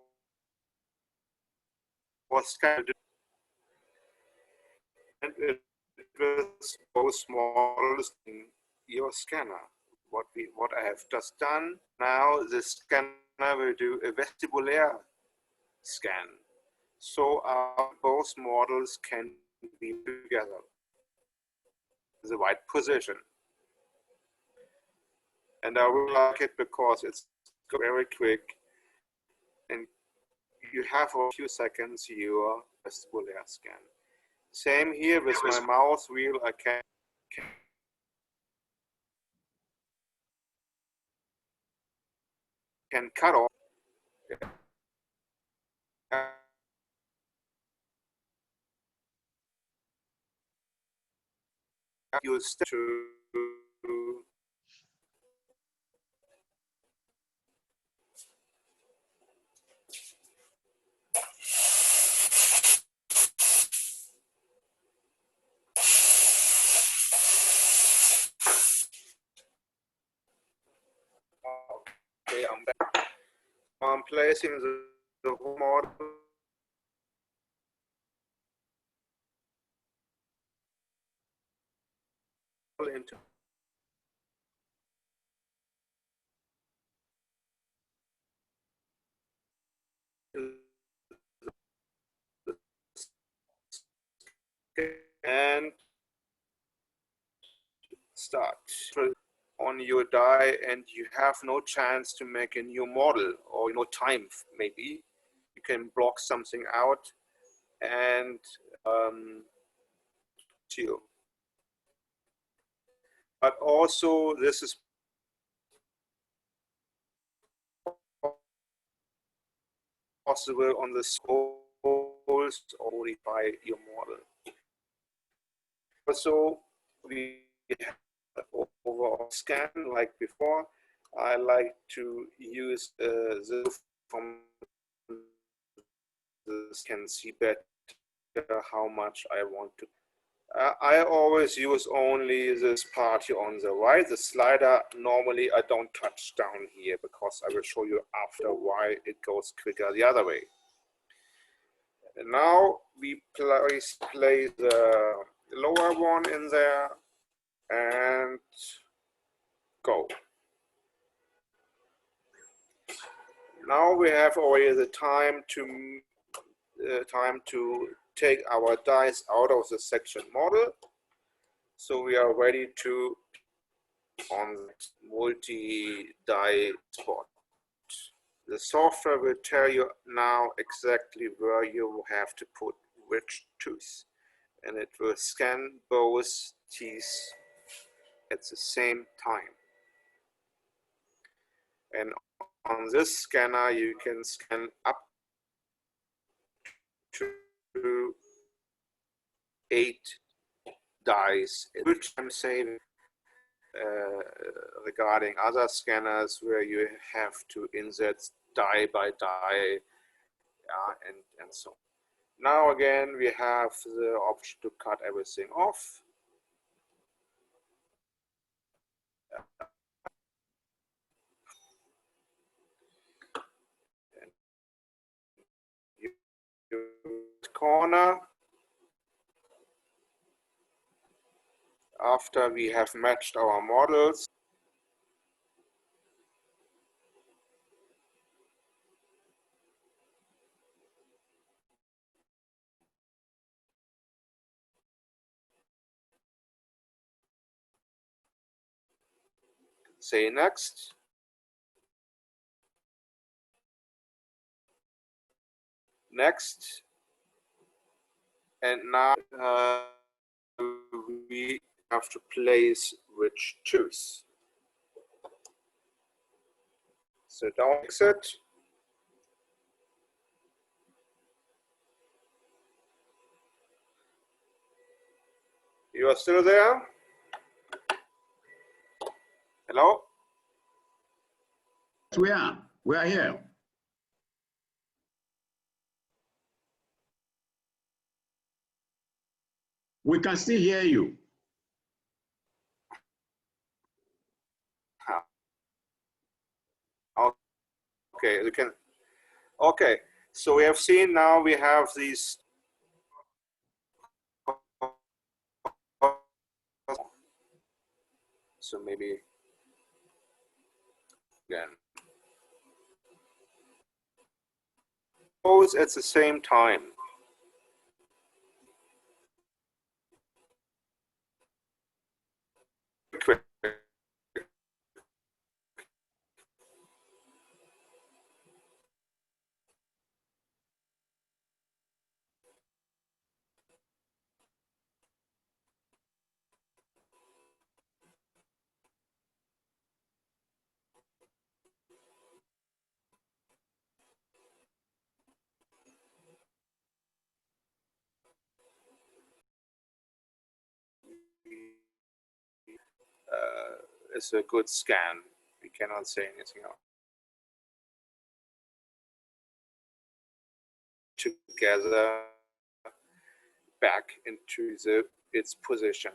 scanner and it will both models in your scanner. What I have just done now, the scanner will do a vestibular scan, so both models can be together in the right position. And I will like it because it's very quick, and you have for a few seconds your vestibular scan. Same here with my mouse wheel. I can cut off. You step to okay, I'm back. I'm placing the whole model into and start on your die, and you have no chance to make a new model, or no time maybe. You can block something out and chill. But also this is possible on the scrolls or modify your model. Also, we have overall scan like before. I like to use this from this can see better how much I want to. I always use only this part here on the right. The slider, normally I don't touch down here because I will show you after why it goes quicker the other way. And now we place the lower one in there and go. Now we have already the time to take our dies out of the section model. So we are ready to on multi-die spot. The software will tell you now exactly where you have to put which tooth, and it will scan both teeth at the same time. And on this scanner, you can scan up to 8 dies, which I'm saying regarding other scanners where you have to insert die by die, and so on. Now again, we have the option to cut everything off. Corner. After we have matched our models, say next. Next. And now we have to place which tooth. So don't exit. You are still there? Hello? We are here. We can still hear you. Okay, you can. Okay, so we have seen now we have these. So maybe again. Both at the same time. Quick. It's a good scan. We cannot say anything else. Together back into its position.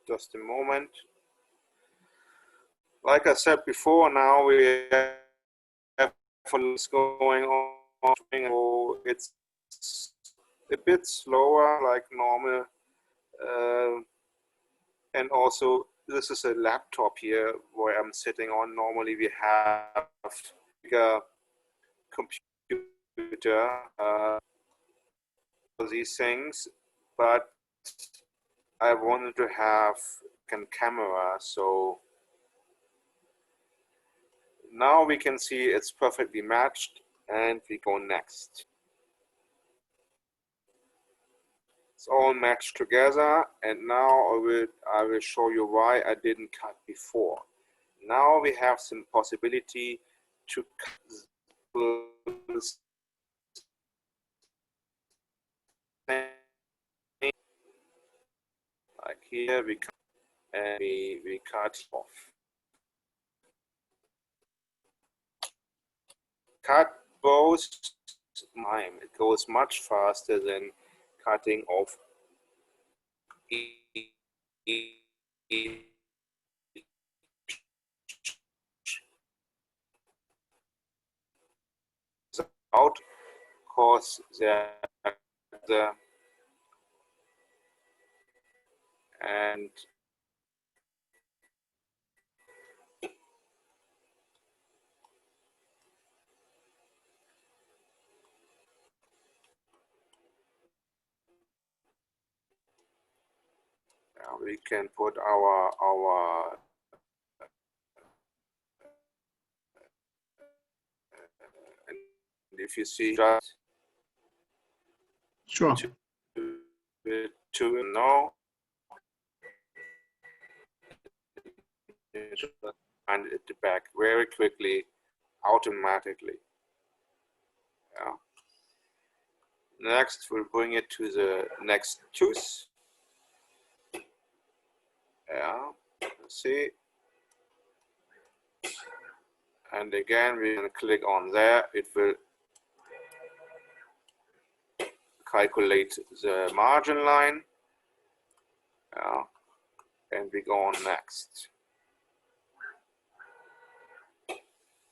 Just a moment. Like I said before, now we have what's going on. So it's a bit slower, like normal. And also, this is a laptop here where I'm sitting on. Normally, we have a computer for these things, but I wanted to have a camera, so now we can see it's perfectly matched, and we go next. It's all matched together, and now I will show you why I didn't cut before. Now we have some possibility to cut like here we cut, and we cut off. Cut both time. It goes much faster than cutting off out, cause the and we can put our and if you see just Sure. to know and it back very quickly automatically. Yeah. Next we'll bring it to the next tooth. Yeah, see, and again we can click on there. It will calculate the margin line. Yeah, and we go on next.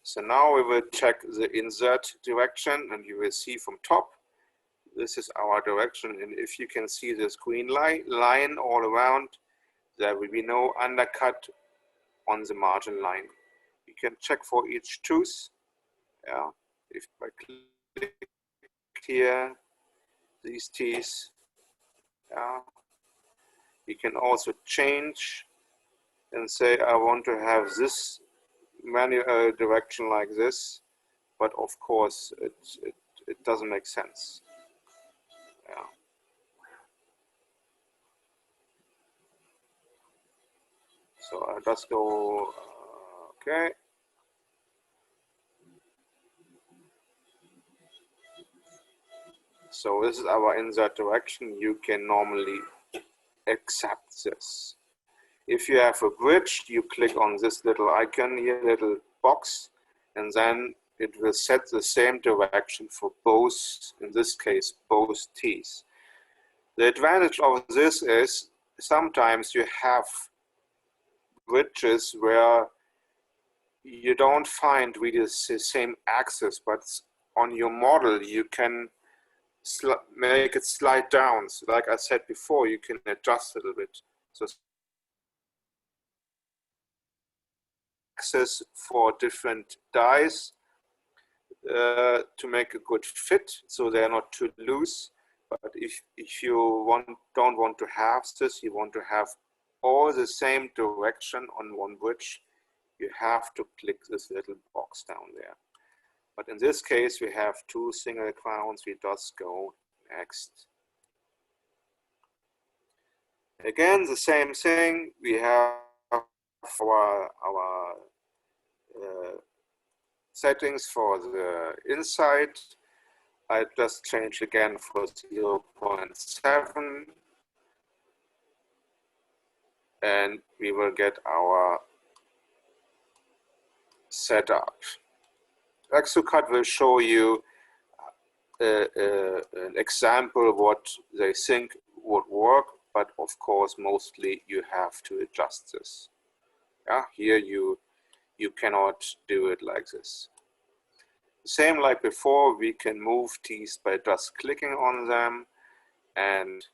So now we will check the insert direction, and you will see from top, this is our direction. And if you can see this green line all around, there will be no undercut on the margin line. You can check for each tooth. Yeah, if I click here, these teeth, yeah, you can also change and say I want to have this manual direction like this, but of course it doesn't make sense. Yeah. So I just go okay. So this is our insert direction. You can normally accept this. If you have a bridge, you click on this little icon here, little box, and then it will set the same direction for both, in this case, both teeth. The advantage of this is sometimes you have bridges where you don't find really the same axis, but on your model you can make it slide down. So like I said before, you can adjust a little bit. So axis for different dies to make a good fit, so they're not too loose. But if you don't want to have this, you want to have all the same direction on one bridge, you have to click this little box down there. But in this case, we have two single crowns. We just go next. Again, the same thing. We have our settings for the inside. I just changed again for 0.7. And we will get our setup. Exocut will show you an example what they think would work, but of course mostly you have to adjust this. Yeah, here you cannot do it like this. Same like before, we can move teeth by just clicking on them, and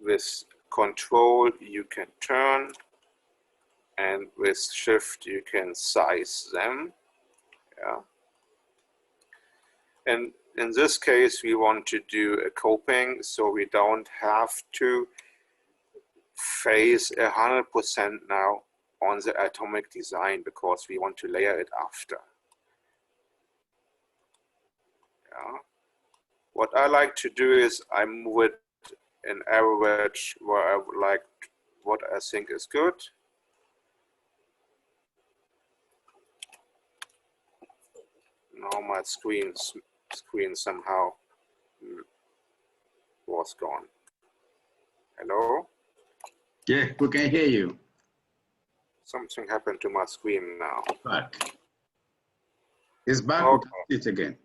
with control you can turn, and with shift you can size them. Yeah. And in this case, we want to do a coping, so we don't have to face 100% now on the atomic design because we want to layer it after. Yeah. What I like to do is I move it in average where I would like what I think is good. Now my screen somehow was gone. Hello? Yeah, we can hear you. Something happened to my screen now. Back. It's back. Okay. We can see it again.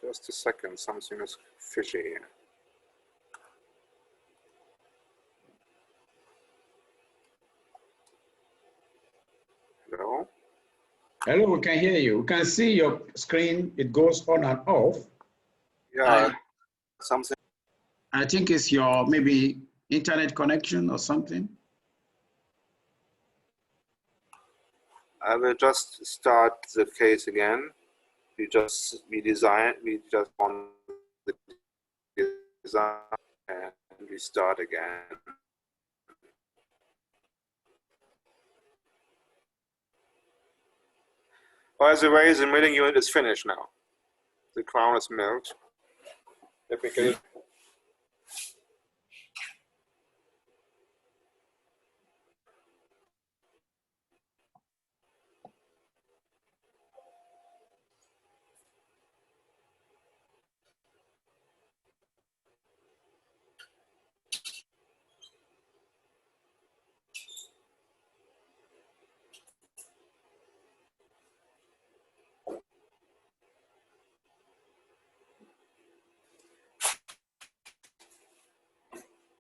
Just a second, something is fishy here. Hello? Hello, we can hear you. We can see your screen. It goes on and off. Yeah, something. I think it's your maybe internet connection or something. I will just start the case again. We just on the design and we start again. By the way, the milling unit is finished now. The crown is milled. Let me get it.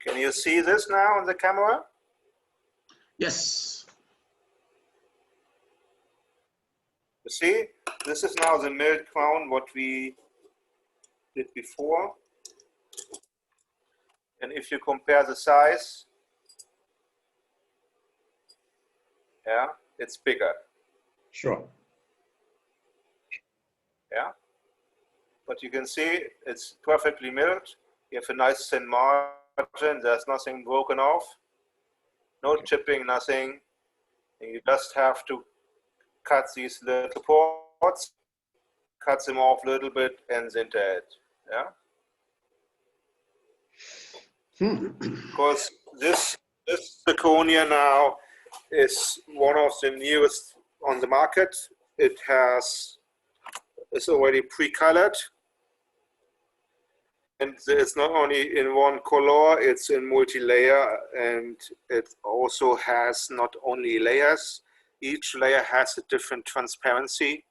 Can you see this now on the camera? Yes. You see, this is now the milled crown, what we did before. And if you compare the size, yeah, it's bigger. Sure. Yeah. But you can see it's perfectly milled. You have a nice thin margin. There's nothing broken off. No chipping, nothing. And you just have to cut these little ports, cut them off a little bit and sinter it. Yeah. Because this zirconia now is one of the newest on the market. It's already pre-colored. And it's not only in one color, it's in multi-layer, and it also has not only layers, each layer has a different transparency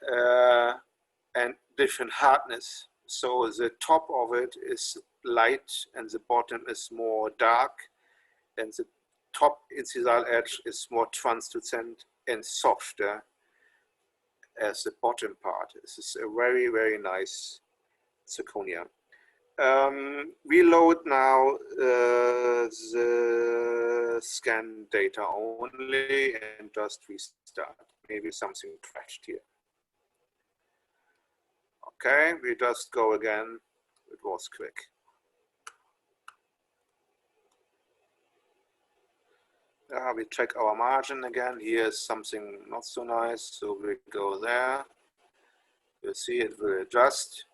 and different hardness. So the top of it is light and the bottom is more dark, and the top incisal edge is more translucent and softer as the bottom part. This is a very, very nice zirconia. We load now the scan data only and just restart. Maybe something crashed here. Okay, we just go again. It was quick. We check our margin again. Here's something not so nice, so we go there. You see it will adjust.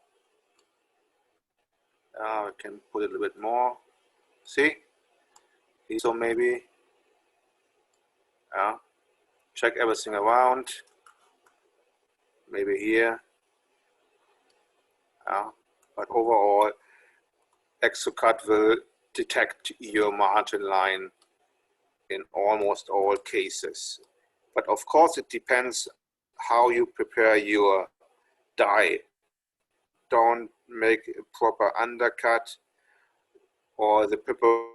We can put it a bit more. See? So maybe. Check everything around. Maybe here. But overall, ExoCut will detect your margin line in almost all cases. But of course, it depends how you prepare your die. Don't make a proper undercut, or the paper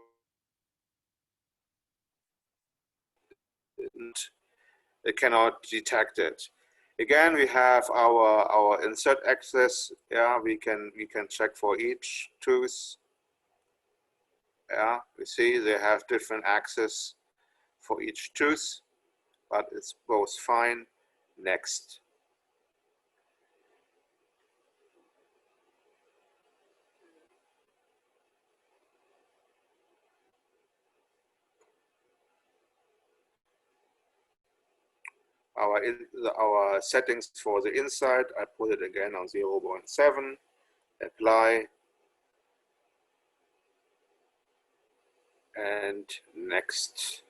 it cannot detect it. Again, we have our insert axis. Yeah, we can check for each tooth. Yeah, we see they have different axes for each tooth, but it's both fine. Next. our settings for the inside. I put it again on 0.7, apply, and next.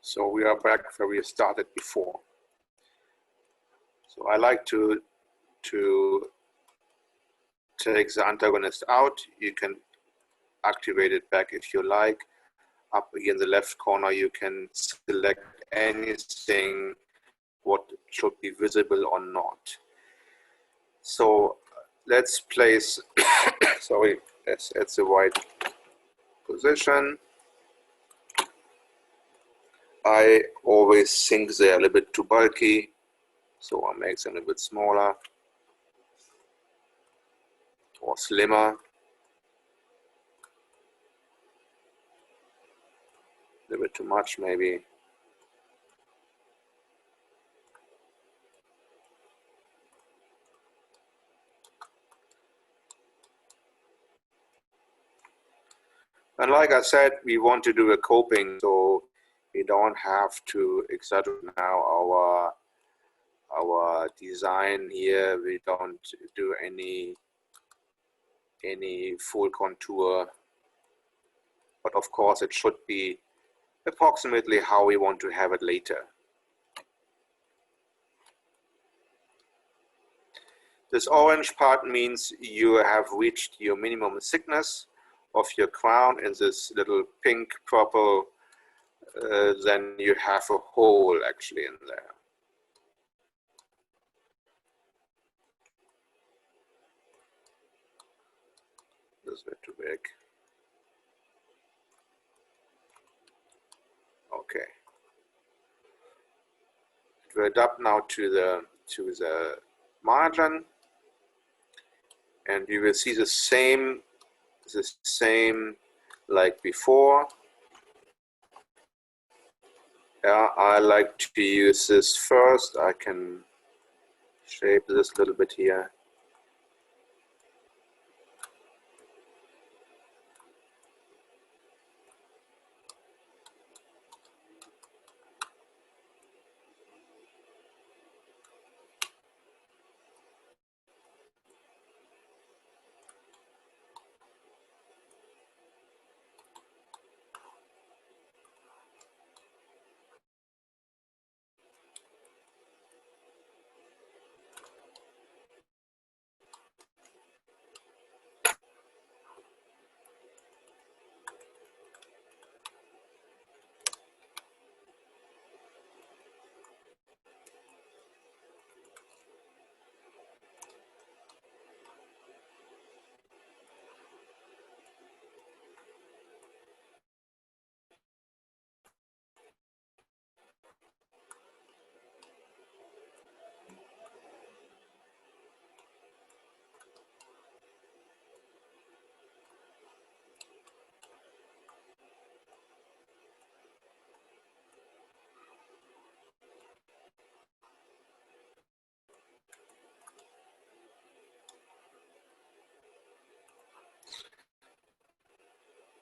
So we are back where we started before. So I like to take the antagonist out. You can activate it back if you like. Up here in the left corner, you can select anything, what should be visible or not. So let's place, sorry, let's at the right position. I always think they're a little bit too bulky, so I make them a little bit smaller or slimmer. A little bit too much maybe. And like I said, we want to do a coping, so we don't have to exaggerate now our design here. We don't do any full contour, but of course it should be approximately how we want to have it later. This orange part means you have reached your minimum thickness of your crown, and this little pink purple, then you have a hole actually in there. This is a bit too big. Okay. It will adapt now to the margin, and you will see the same like before. Yeah, I like to use this first. I can shape this a little bit here.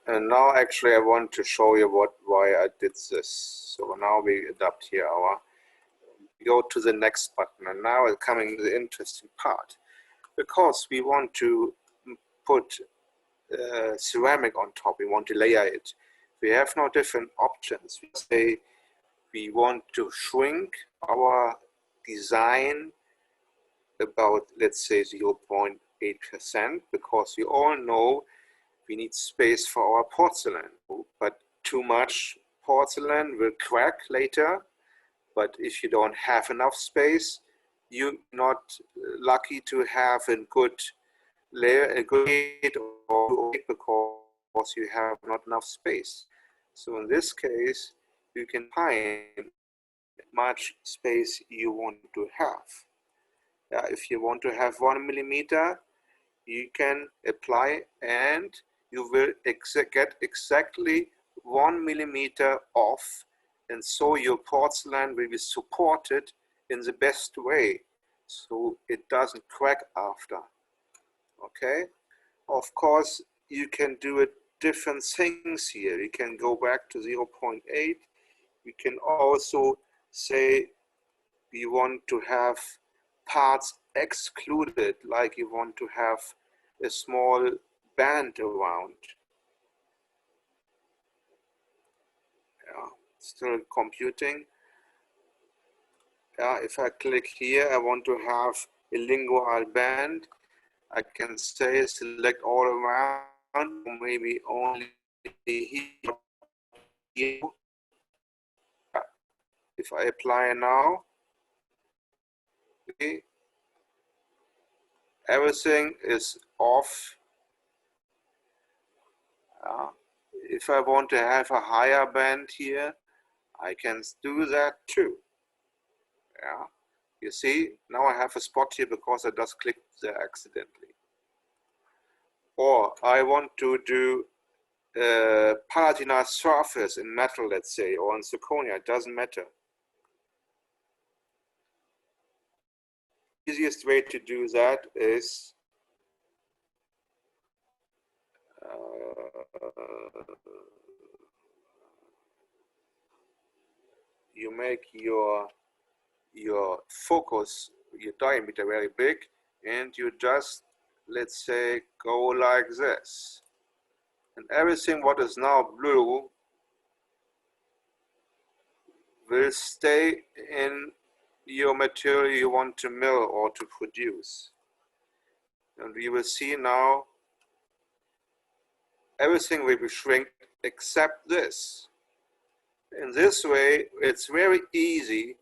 And now actually I want to show you why I did this. So now we adapt here go to the next button, and now is coming the interesting part, because we want to put ceramic on top. We want to layer it. We have no different options. We say we want to shrink our design about, let's say, 0.8%, because we all know we need space for our porcelain, but too much porcelain will crack later. But if you don't have enough space, you're not lucky to have a good layer, a good or because you have not enough space. So in this case, you can find much space you want to have. If you want to have 1 millimeter, you can apply, and you will get exactly 1 millimeter off, and so your porcelain will be supported in the best way, so it doesn't crack after. Okay, of course you can do it different things here. You can go back to 0.8. We can also say we want to have parts excluded, like you want to have a small band around. Yeah, still computing. Yeah, if I click here, I want to have a lingual band. I can say select all around, or maybe only here. If I apply now, okay, everything is off. If I want to have a higher band here, I can do that too. Yeah, you see, now I have a spot here because I just clicked there accidentally. Or I want to do a patina surface in metal, let's say, or in zirconia, it doesn't matter. Easiest way to do that is you make your focus, your diameter very big, and you just, let's say, go like this. And everything what is now blue will stay in your material you want to mill or to produce. And we will see now everything will be shrink except this. In this way, it's very easy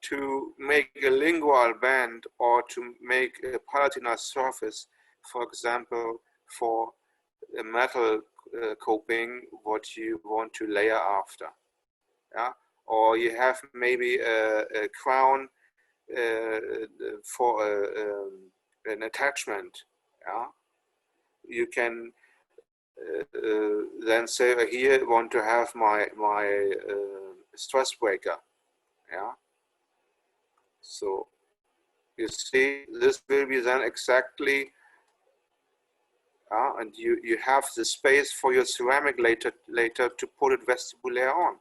to make a lingual band or to make a patina surface, for example, for a metal coping, what you want to layer after. Yeah? Or you have maybe a crown for an attachment. Yeah? You can then say here I want to have my stress breaker. Yeah. So you see, this will be then exactly, and you have the space for your ceramic later to put it vestibulaire on.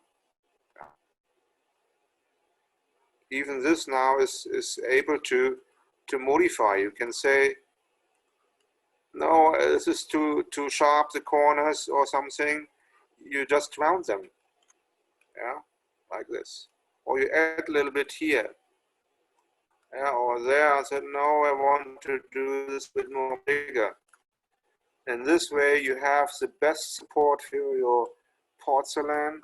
Even this now is able to modify. You can say, no, this is too sharp, the corners or something. You just round them, yeah, like this. Or you add a little bit here, yeah, or there. I said, no, I want to do this a bit more bigger. And this way you have the best support for your porcelain.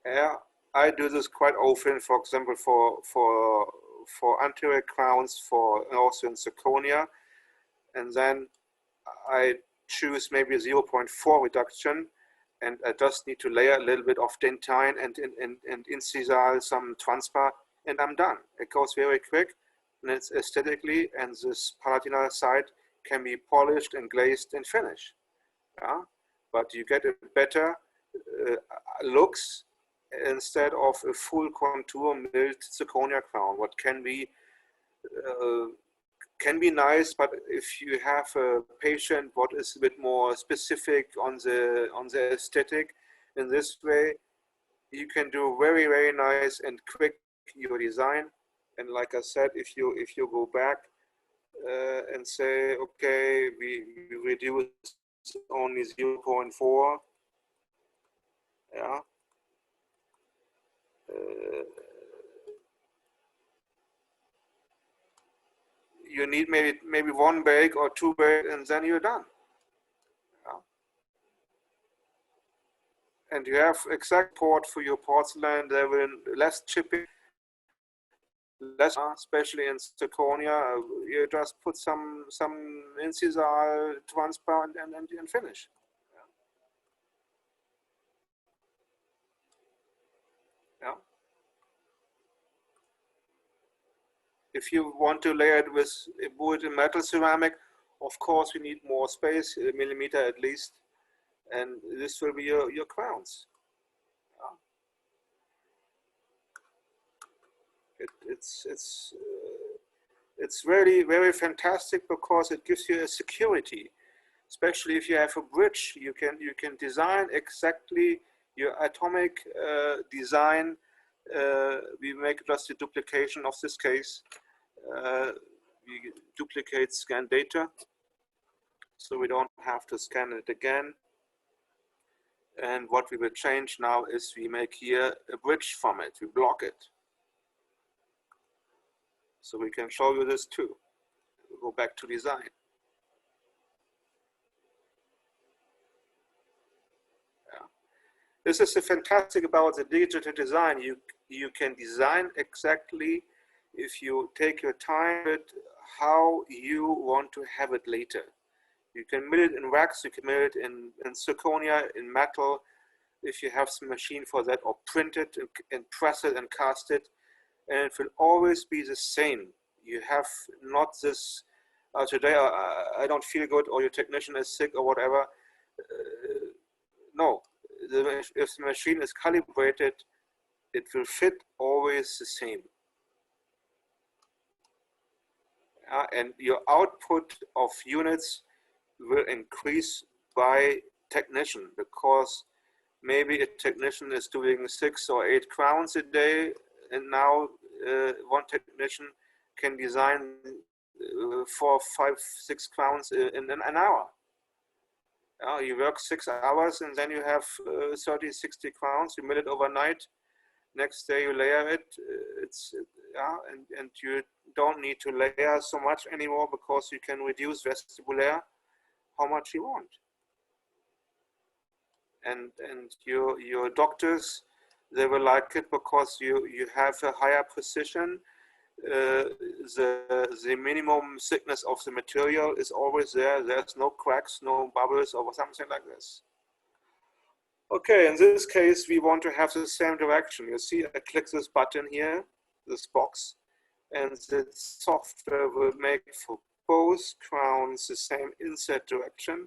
Yeah, I do this quite often, for example, for anterior crowns, for also in zirconia. And then I choose maybe a 0.4 reduction, and I just need to layer a little bit of dentine and incisal, some transfer, and I'm done. It goes very quick, and it's aesthetically, and this patina side can be polished and glazed and finished. Yeah? But you get a better looks instead of a full contour milled zirconia crown. What can be nice, but if you have a patient what is a bit more specific on the aesthetic, in this way you can do very, very nice and quick your design. And like I said, if you go back and say, okay, we reduce only 0.4, yeah, you need maybe one bake or two bake, and then you're done. Yeah. And you have exact port for your porcelain. There will less chipping, less, especially in zirconia. You just put some incisal transparent and finish. Yeah. If you want to layer it with wood and metal ceramic, of course we need more space, a millimeter at least, and this will be your crowns. It's really very fantastic because it gives you a security. Especially if you have a bridge, you can design exactly your atomic design. We make just a duplication of this case. We duplicate scan data, so we don't have to scan it again. And what we will change now is we make here a bridge from it, we block it. So we can show you this too. We'll go back to design. This is the fantastic about the digital design. You can design exactly, if you take your time, how you want to have it later. You can mill it in wax, you can mill it in zirconia, in metal, if you have some machine for that, or print it and press it and cast it, and it will always be the same. You have not this, today I don't feel good, or your technician is sick or whatever. No. If the machine is calibrated, it will fit always the same. And your output of units will increase by technician, because maybe a technician is doing 6 or 8 crowns a day, and now one technician can design 4, 5, 6 crowns in an hour. You work 6 hours and then you have 30, 60 crowns, you mill it overnight. Next day you layer it, and you don't need to layer so much anymore, because you can reduce vestibulaire how much you want. And your doctors, they will like it because you have a higher precision. The minimum thickness of the material is always there. There's no cracks, no bubbles or something like this. Okay, in this case, we want to have the same direction. You see, I click this button here, this box, and the software will make for both crowns the same inset direction,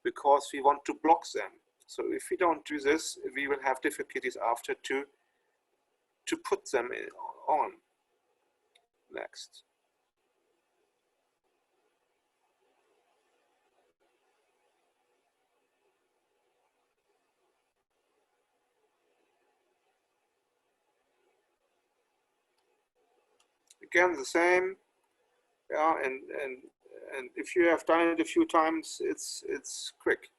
because we want to block them. So if we don't do this, we will have difficulties after to put them on. Next. Again, the same. Yeah, and if you have done it a few times, it's quick.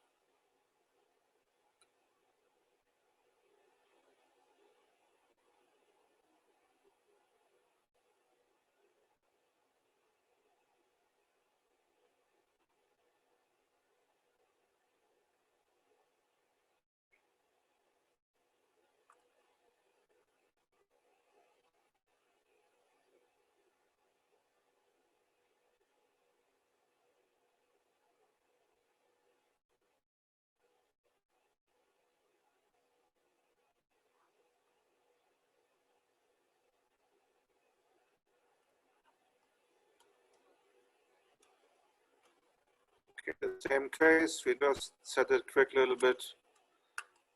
Okay, the same case, we just set it quick a little bit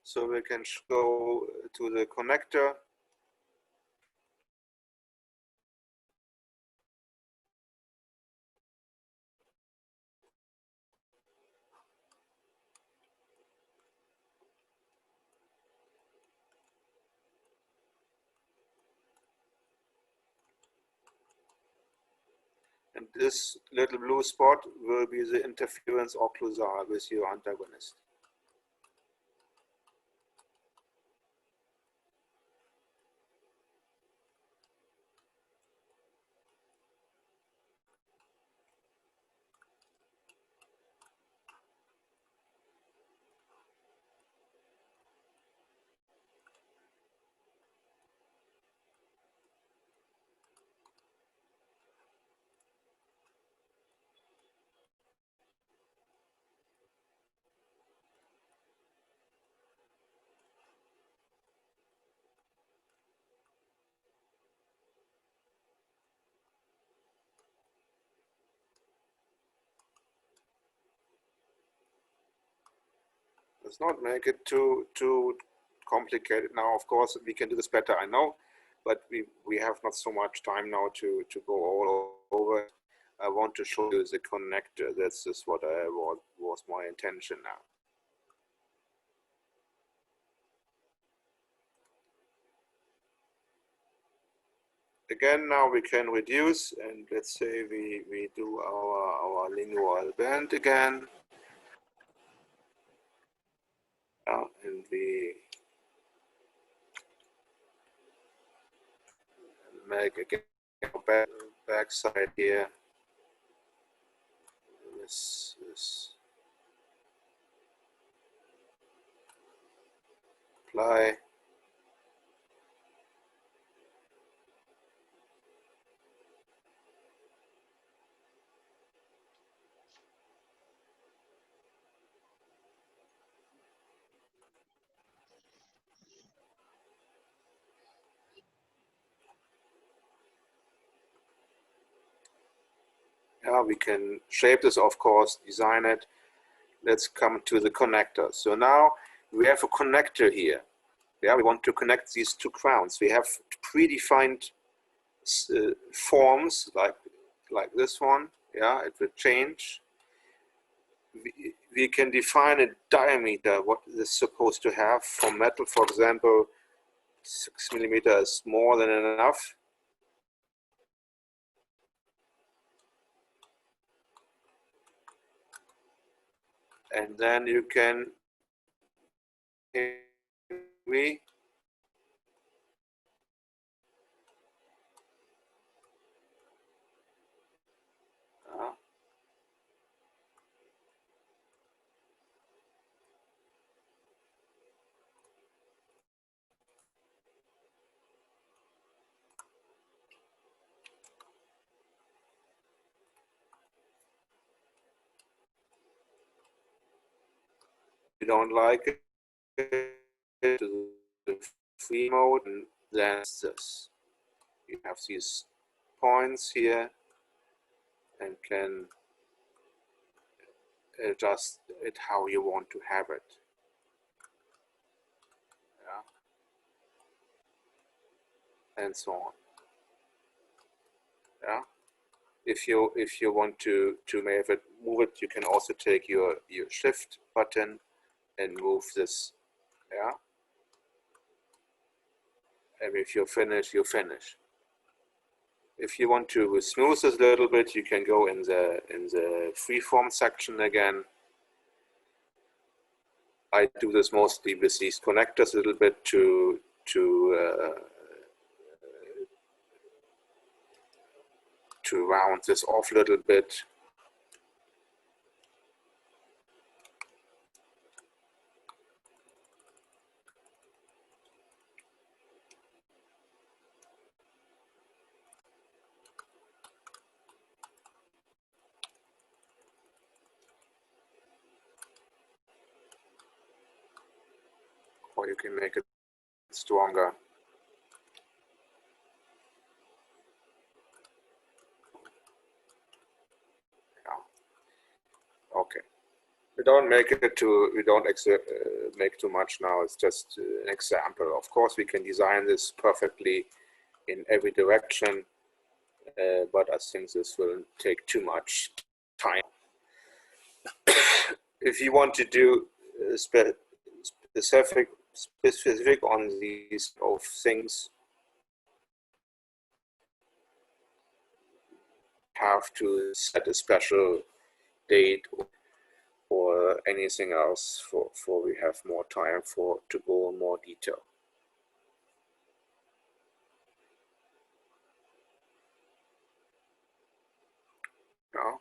so we can go to the connector. And this little blue spot will be the interference occlusal with your antagonist. Let's not make it too complicated. Now, of course, we can do this better, I know, but we have not so much time now to go all over. I want to show you the connector. This is what was my intention now. Again, now we can reduce, and let's say we do our lingual band again. And we make again back side here. This apply. Yeah, we can shape this, of course, design it. Let's come to the connector. So now we have a connector here. Yeah, we want to connect these two crowns. We have predefined forms like this one. Yeah, it will change. We can define a diameter, what it is supposed to have. For metal, for example, 6 millimeter is more than enough. And then you can you don't like it, to the free mode, and then this. You have these points here and can adjust it how you want to have it. Yeah. And so on. Yeah. If you want to move it, you can also take your shift button and move this. Yeah. And if you're finished, you finish. If you want to smooth this a little bit, you can go in the freeform section again. I do this mostly with these connectors a little bit to round this off a little bit. Or you can make it stronger. Yeah. Okay. We don't make it to, we don't make too much now. It's just an example. Of course, we can design this perfectly in every direction, but I think this will take too much time. If you want to do specific on these of things, have to set a special date or anything else for we have more time to go in more detail. Yeah.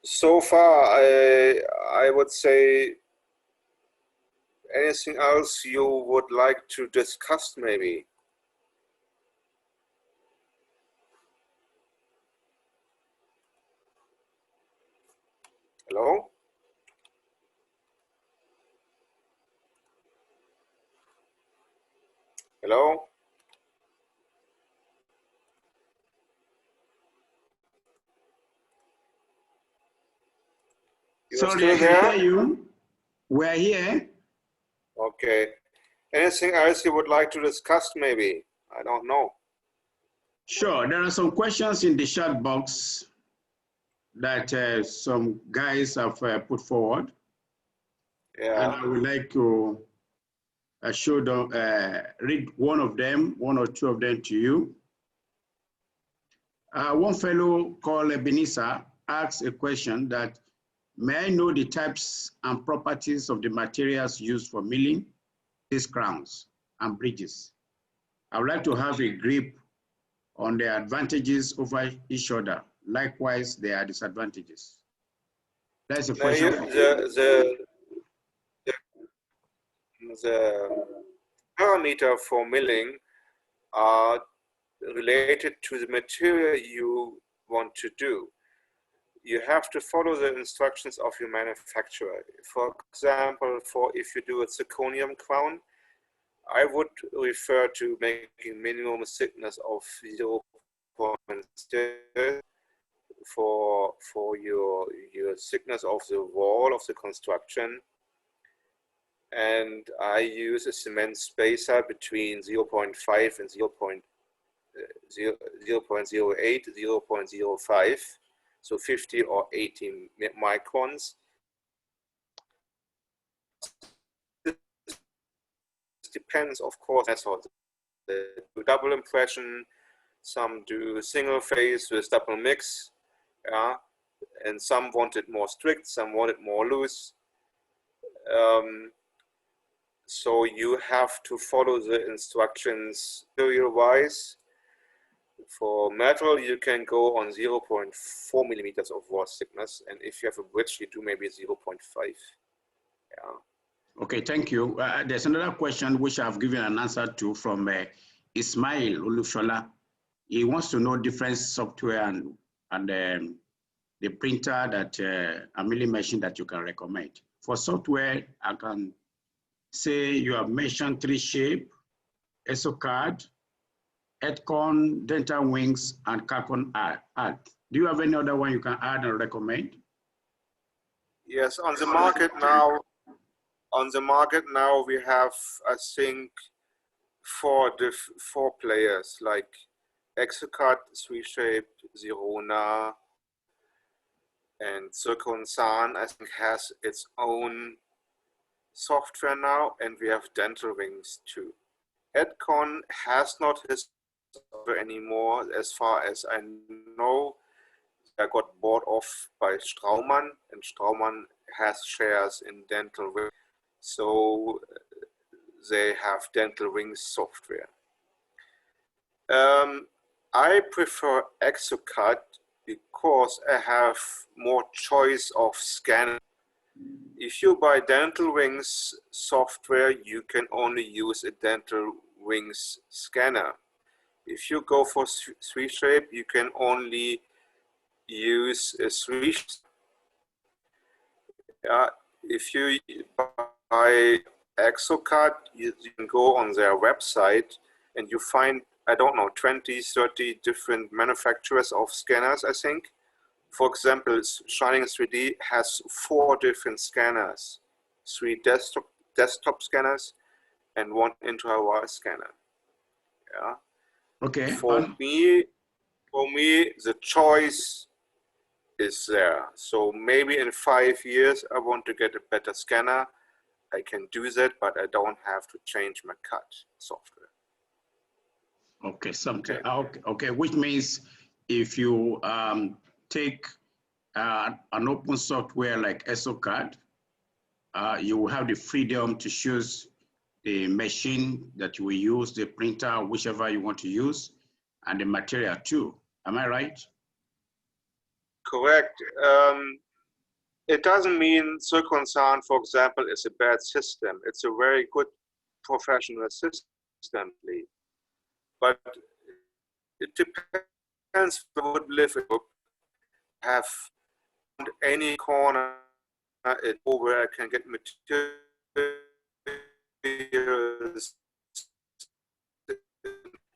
So far, I would say, anything else you would like to discuss maybe? Hello? Hello? Sorry, I can hear you. We're here. Okay. Anything else you would like to discuss, maybe? I don't know. Sure, there are some questions in the chat box that some guys have put forward. Yeah. And I would like to read one of them, one or two of them to you. One fellow called Ebenezer asked a question that, may I know the types and properties of the materials used for milling these crowns and bridges? I would like to have a grip on the advantages over each other. Likewise, there are disadvantages. That's a question. The parameter for milling are related to the material you want to do. You have to follow the instructions of your manufacturer. For example, if you do a zirconium crown, I would refer to making minimum thickness of 0.0 for your thickness of the wall of the construction. And I use a cement spacer between 0.5 and 0.08, 0.05, so 50 or 80 microns. This depends, of course, on the double impression. Some do single phase with double mix, yeah, and some want it more strict, some want it more loose. So you have to follow the instructions material-wise. For metal, you can go on 0.4 millimeters of raw thickness, and if you have a bridge, you do maybe 0.5. Yeah. Okay, thank you. There's another question which I've given an answer to from Ismail Olushola. He wants to know different software and the printer that Amelie mentioned that you can recommend. For software, I can say you have mentioned 3Shape, ESOCAD, Edcon, Dental Wings, and Carbon Art. Do you have any other one you can add and recommend? Yes, on the market now. On the market now, we have, I think, four players like ExoCAD, 3Shape, Zirona, and Zircon-San, I think, has its own software now, and we have Dental Wings too. Edcon has not his software anymore, as far as I know. I got bought off by Straumann, and Straumann has shares in Dental Wings, so they have Dental Wings software. I prefer ExoCAD because I have more choice of scanning. If you buy Dental Wings software, you can only use a Dental Wings scanner. If you go for 3Shape, you can only use a 3Shape. If you buy ExoCAD, you can go on their website and you find, I don't know, 20, 30 different manufacturers of scanners, I think. For example, Shining 3D has 4 different scanners, 3 desktop scanners and 1 intraoral scanner. Yeah. Okay. For me, the choice is there. So maybe in 5 years, I want to get a better scanner. I can do that, but I don't have to change my CAD software. Okay, okay, which means if you take an open software like ESOCAD, you will have the freedom to choose the machine that you will use, the printer, whichever you want to use, and the material too. Am I right? Correct. It doesn't mean Zircon-San, for example, is a bad system. It's a very good professional system, but it depends who would live in have any corner where I can get materials.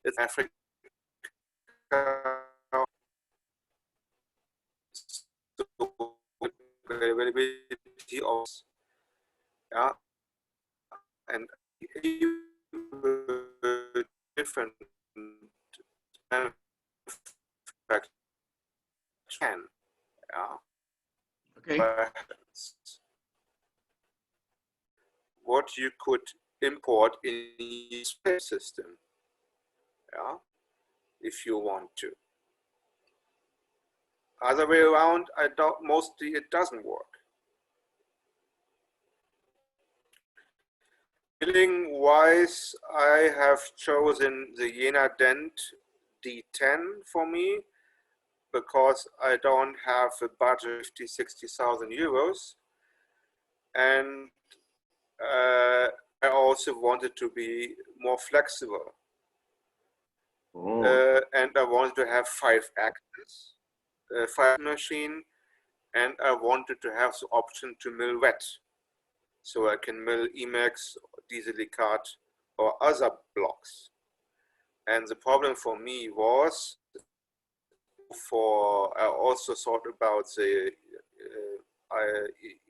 It's Africa. So availability euros. Yeah, and different can. Yeah. Okay. What you could import in your space system, yeah, if you want to. Other way around, I doubt mostly it doesn't work. Milling wise, I have chosen the Jena Dent D10 for me because I don't have a budget of 50,000 to 60,000 euros. And I also wanted to be more flexible. Oh. And I wanted to have 5 axes, 5 machine, and I wanted to have the option to mill wet. So I can mill Emacs, Dieselicat, or other blocks. And the problem for me was, I also thought about the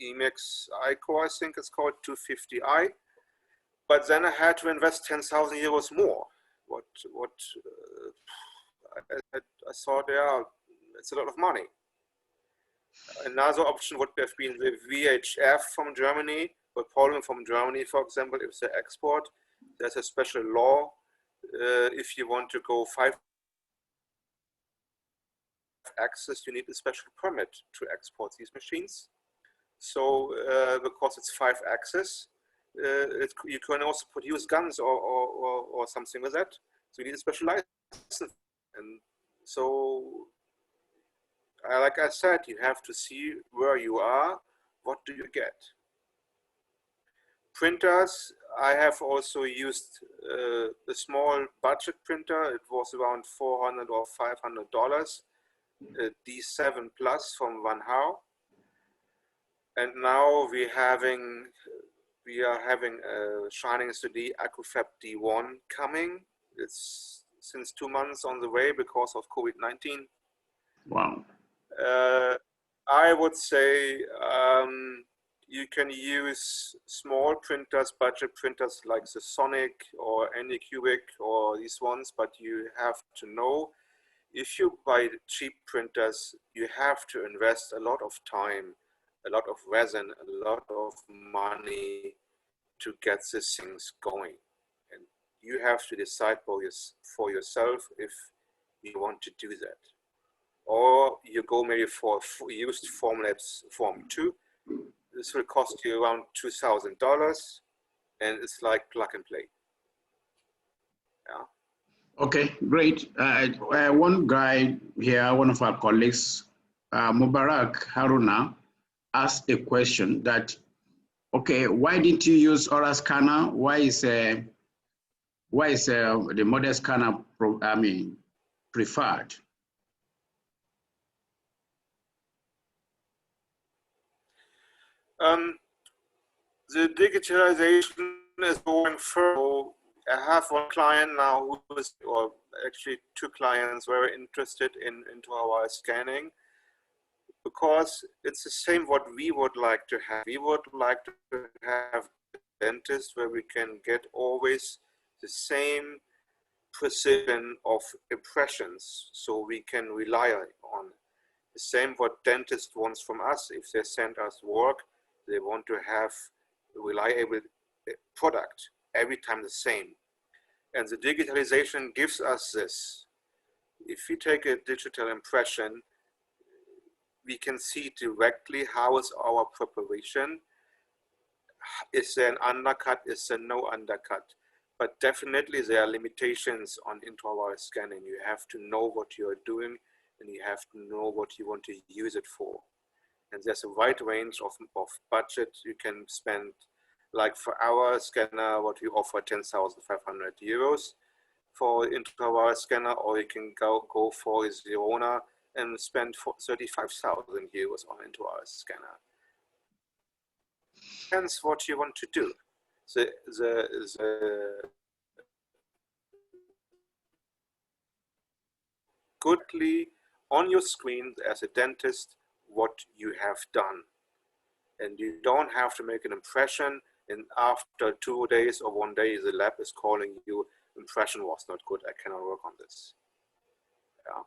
Emacs iCore, I think it's called 250i, but then I had to invest 10,000 euros more. I thought, yeah, it's a lot of money. Another option would have been the VHF from Germany, but problem from Germany, for example, if they export, there's a special law. If you want to go 5 axis, you need a special permit to export these machines. So because it's 5 axis, you can also produce guns or something with that. So you need a special license. And so, like I said, you have to see where you are, what do you get. Printers, I have also used a small budget printer. It was around $400 or $500, D7 Plus from Van Hau. And now we are having a Shining SD AccuFab D1 coming. It's since 2 months on the way because of COVID-19. Wow. I would say you can use small printers, budget printers like the Sonic or Anycubic or these ones, but you have to know if you buy cheap printers, you have to invest a lot of time, a lot of resin, a lot of money to get these things going. And you have to decide for yourself if you want to do that. Or you go maybe for used Formlabs Form 2. This will cost you around $2,000 and it's like plug and play. Yeah. Okay, great. One guy here, one of our colleagues, Mubarak Haruna, asked a question that, okay, why didn't you use Aura scanner? Why is the model scanner preferred? The digitalization is going further. I have one client now who is, or actually 2 clients, very interested into our scanning because it's the same what we would like to have. We would like to have dentists where we can get always the same precision of impressions, so we can rely on the same what dentist wants from us. If they send us work, they want to have a reliable product every time the same. And the digitalization gives us this. If we take a digital impression, we can see directly how is our preparation. Is there an undercut? Is there no undercut? But definitely there are limitations on intraoral scanning. You have to know what you're doing and you have to know what you want to use it for. And there's a wide range of budget you can spend. Like for our scanner, what we offer 10,500 euros for intraoral scanner, or you can go for a Zirona and spend 35,000 euros on intraoral scanner. Depends what you want to do. Goodly on your screen as a dentist what you have done. And you don't have to make an impression, and after 2 days or 1 day, the lab is calling you, impression was not good, I cannot work on this. Yeah.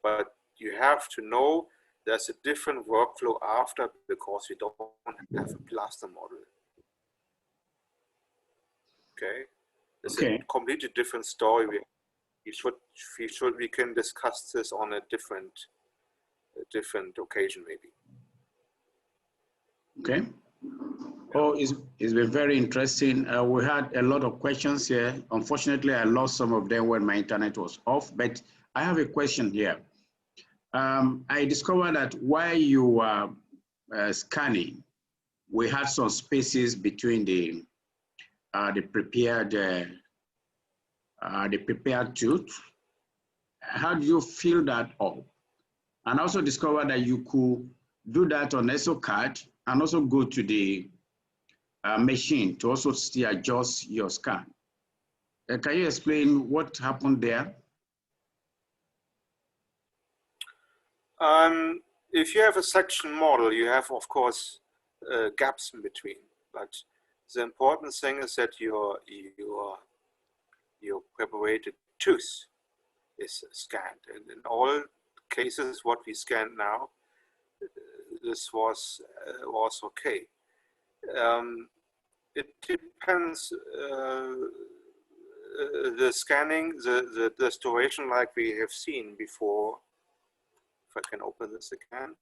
But you have to know there's a different workflow after, because you don't have a plaster model. Okay, it's Okay. a completely different story. We can discuss this on a different occasion, maybe. Okay. Oh, it's been very interesting. We had a lot of questions here. Unfortunately, I lost some of them when my internet was off, but I have a question here. I discovered that while you were scanning, we had some spaces between the prepared tooth. How do you fill that up? And also discovered that you could do that on ESOCAD and also go to the machine to also still adjust your scan. Can you explain what happened there? If you have a section model, you have, of course, gaps in between. But the important thing is that your preparated tooth is scanned. And in all cases, what we scanned now, this was okay. It depends. The scanning, the restoration, like we have seen before. If I can open this again.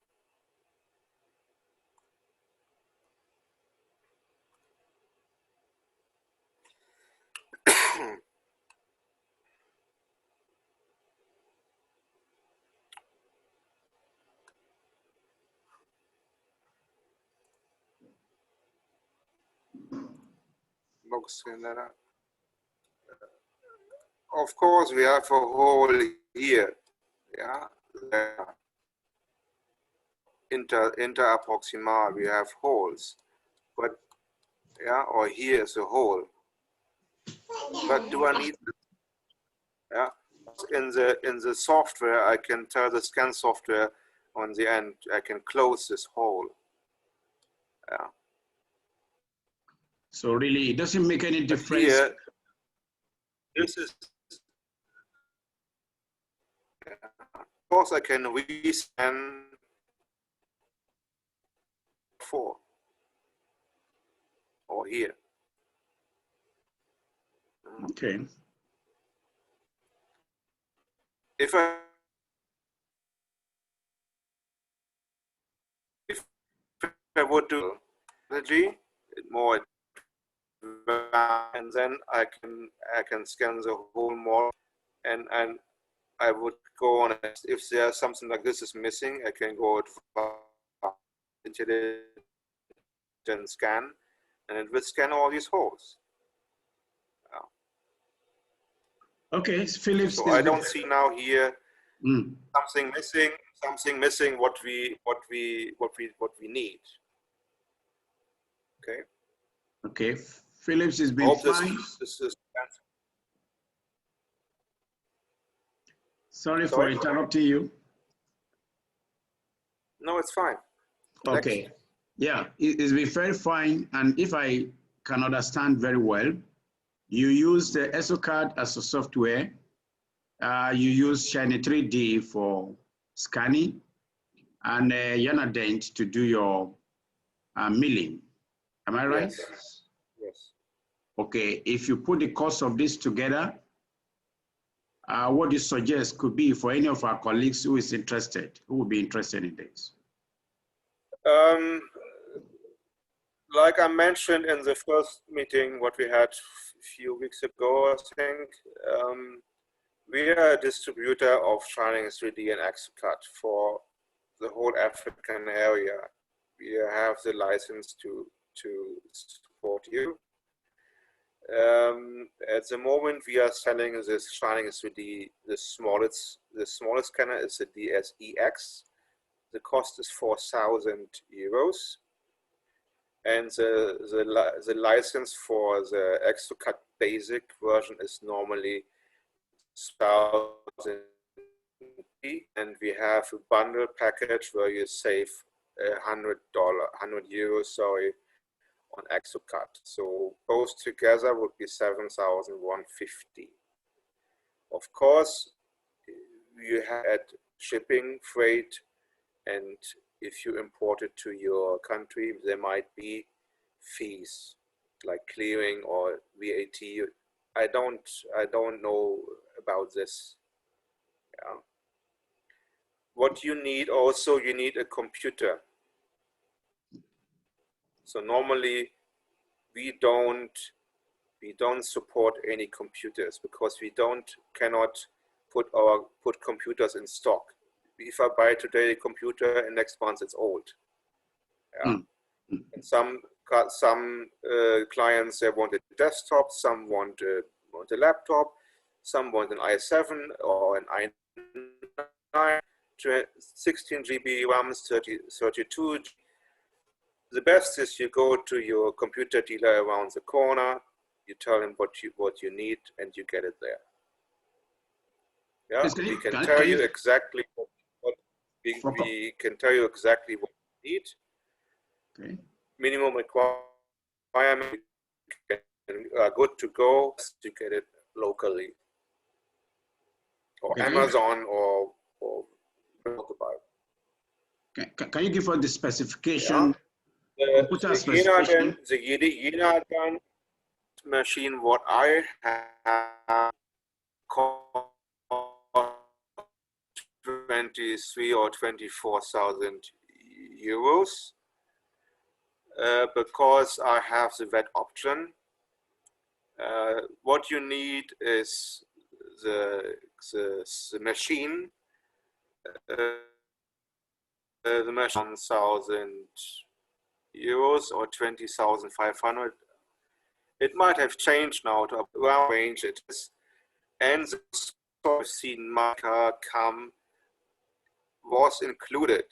Of course, we have a hole here, yeah. Inter approximal, we have holes, but yeah, or here is a hole. But do I need this? Yeah, in the software, I can tell the scan software on the end, I can close this hole. Yeah. So really, it doesn't make any difference. Here, this is, of course, I can rescan for or here. Okay. If I would do strategy more, and then I can scan the whole model, and I would go on it. If there's something like this is missing, I can go to intelligent scan, and it will scan all these holes. Okay, Philipp. So I don't see now here something missing what we need. Okay. Okay, Phillips has been fine. Sorry for interrupting you. No, it's fine. Okay. Next. Yeah, it's been very fine. And if I can understand very well, you use the ESOCAD as a software. You use Shiny 3D for scanning, and Yanadent to do your milling. Am I right? Yes. Yes. Okay, if you put the cost of this together, what do you suggest could be for any of our colleagues who is interested, who would be interested in this? Like I mentioned in the first meeting, what we had a few weeks ago, I think, we are a distributor of Shining 3D and ExoCAD for the whole African area. We have the license to support you. At the moment, we are selling this Shining 3D. The smallest scanner is the DSEX. The cost is 4,000 euros, and the license for the ExoCAD basic version is normally 1,000, and we have a bundle package where you save €100, sorry, on Exocut. So both together would be 7,150. Of course, you had shipping, freight, and if you import it to your country, there might be fees like clearing or VAT. I don't know about this. Yeah. What you need also, you need a computer. So normally we don't support any computers because we cannot put computers in stock. If I buy today a computer and next month it's old. Yeah. And some clients, they want a desktop, some want a laptop, some want an i7 or an i9, 16 GB RAMs, 32. The best is you go to your computer dealer around the corner, you tell him what you need, and you get it there. Yeah, we can tell you exactly what we can tell you exactly what you need. Okay. Minimum requirement, good to go to get it locally, or Amazon or Can you give us the specification? Yeah. Computer specification. The Jena machine, what I have, cost 23 or 24,000 euros. Because I have the VAT option. What you need is the machine. The machine 1,000 euros or 20,500. It might have changed now to around range it is. And the seen marker was included.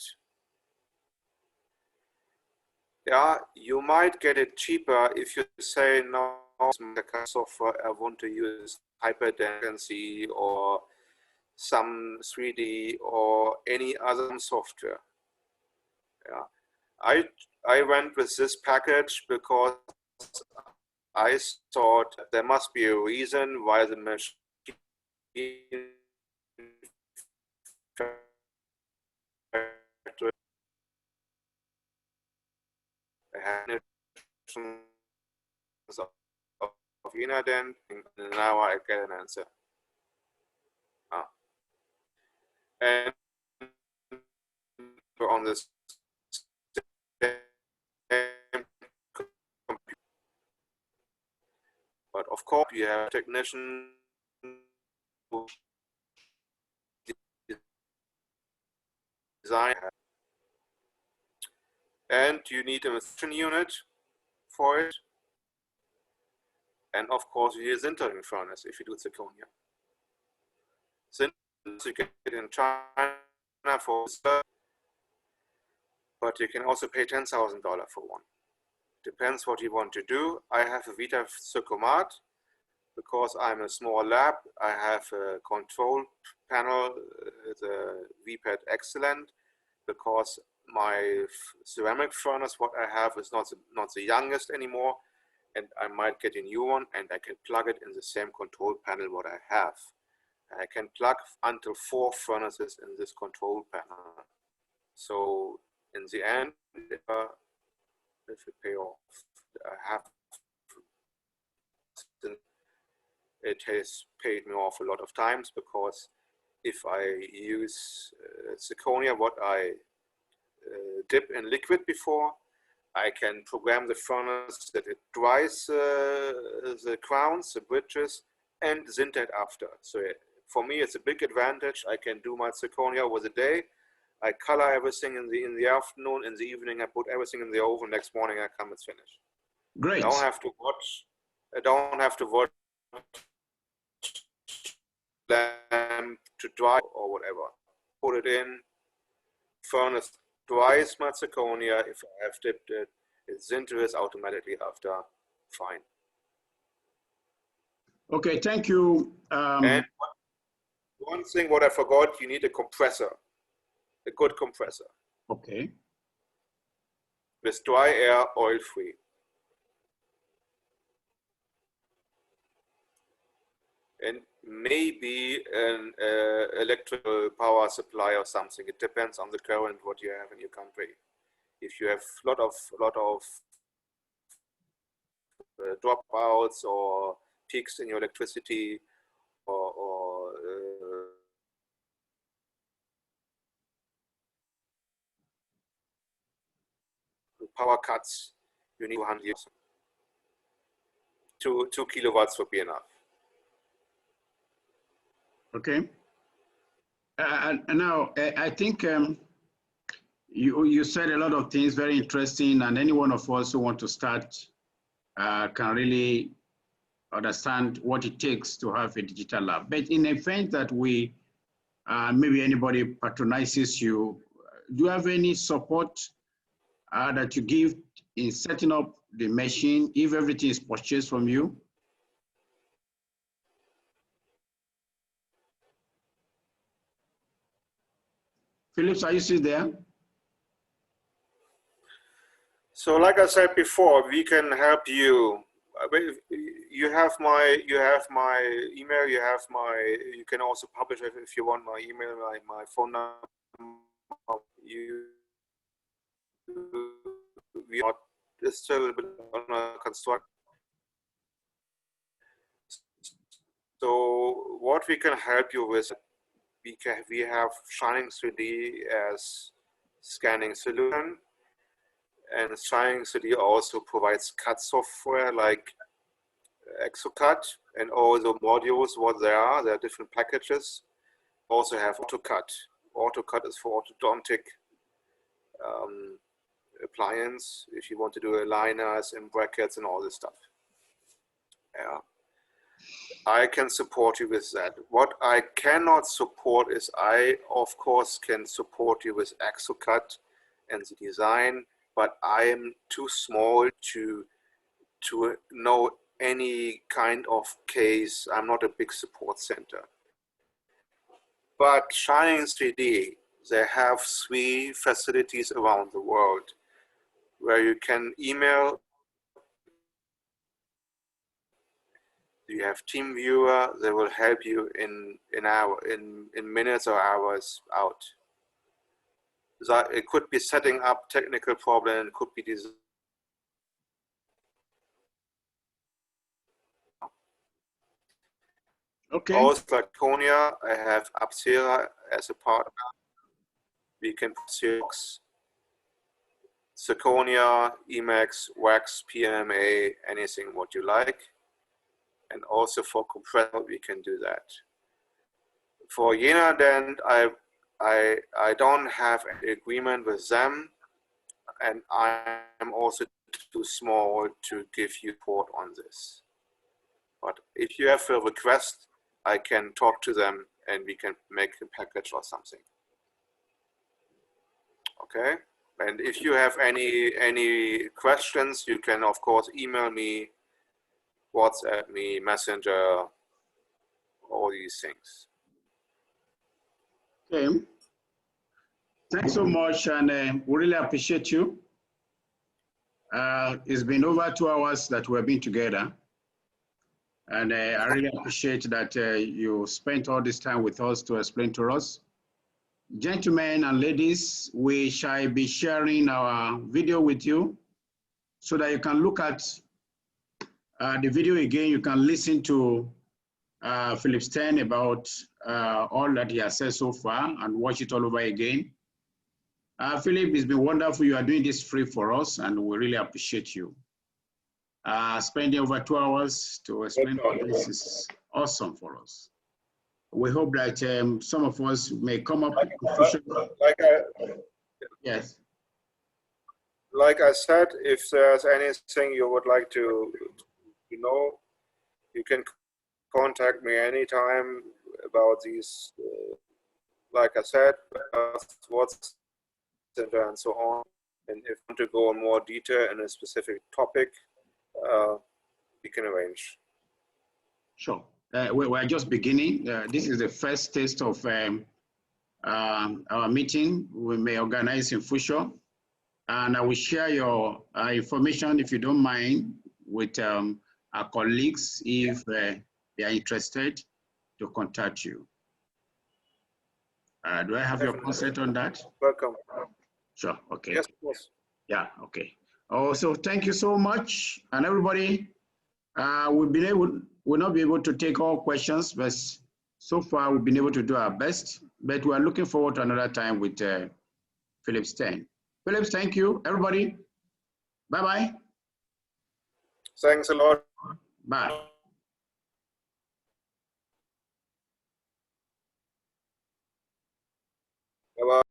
Yeah, you might get it cheaper if you say, no, software, I want to use hyperdependency or some 3D or any other software. Yeah, I went with this package because I thought there must be a reason why the machine of Uniden, and now I get an answer. And on this but of course you have a technician who design, and you need a machine unit for it, and of course you need a sintering furnace if you do zirconia. Sintering you get it in China for, but you can also pay $10,000 for one. Depends what you want to do. I have a Vita Circomat because I'm a small lab. I have a control panel, the VPAD Excellent, because my ceramic furnace, what I have is not the youngest anymore, and I might get a new one, and I can plug it in the same control panel what I have. I can plug until 4 furnaces in this control panel. So in the end, if it pay off, it has paid me off a lot of times, because if I use zirconia, what I dip in liquid before, I can program the furnace that it dries the crowns, the bridges, and sinter it after. So for me, it's a big advantage. I can do my zirconia over the day. I color everything in the afternoon. In the evening, I put everything in the oven. Next morning, I come, it's finished. Great. I don't have to watch. I don't have to watch them to dry or whatever. Put it in. Furnace dries my zirconia. If I have dipped it, it sinters automatically after. Fine. Okay, thank you. And one thing what I forgot, you need a compressor, a good compressor. Okay. with dry air, oil-free. And maybe an electrical power supply or something. It depends on the current what you have in your country. If you have a lot of dropouts or peaks in your electricity or power cuts, you need 200 years. 2 kilowatts would be enough. Okay. And now I think you said a lot of things very interesting, and any one of us who want to start can really understand what it takes to have a digital lab. But in the event that we maybe anybody patronizes you, do you have any support that you give in setting up the machine if everything is purchased from you? Philip, are you still there? So like I said before, we can help you. You have my email, you can also publish it if you want my email, my phone number. We are still on a construct. So what we can help you with, we have Shining 3D as scanning solution, and Shining 3D also provides CAD software like ExoCAD and all the modules. What they are different packages. Also have AutoCAD. AutoCAD is for orthodontic appliance. If you want to do aligners and brackets and all this stuff. Yeah. I can support you with that. What I cannot support is I, of course, can support you with ExoCAD and the design, but I am too small to know any kind of case. I'm not a big support center. But Shining 3D, they have 3 facilities around the world where you can email. You have TeamViewer, they will help you in minutes or hours out. So it could be setting up technical problem, it could be design. Okay. Also like Konya, I have Apsera as a partner. We can Xerox, Zirconia, Emacs, Wax, PMMA, anything what you like. And also for compressor, we can do that. For Jena, then I don't have an agreement with them, and I'm also too small to give you support on this. But if you have a request, I can talk to them and we can make a package or something. Okay. And if you have any questions, you can of course email me, WhatsApp me, Messenger, all these things. Okay. Thanks so much, and we really appreciate you. It's been over 2 hours that we've been together, and I really appreciate that you spent all this time with us to explain to us. Gentlemen and ladies, we shall be sharing our video with you so that you can look at the video again. You can listen to Philipp Stern about all that he has said so far and watch it all over again. Philipp, it's been wonderful. You are doing this free for us, and we really appreciate you. Spending over 2 hours to explain all this is awesome for us. We hope that some of us may come up with yes. Like I said, if there's anything you would like to know, you can contact me anytime about these, like I said, what's and so on. And if you want to go in more detail in a specific topic, we can arrange. Sure. We're just beginning. This is the first taste of our meeting we may organize in future. And I will share your information, if you don't mind, with our colleagues if they are interested to contact you. Do I have your consent on that? Welcome. Sure, okay. Yes, of course. Yeah, okay. Oh, so thank you so much. And everybody, we'll not be able to take all questions, but so far we've been able to do our best. But we are looking forward to another time with Philipp Stein. Philipp, thank you, everybody. Bye-bye. Thanks a lot. Bye. Bye-bye.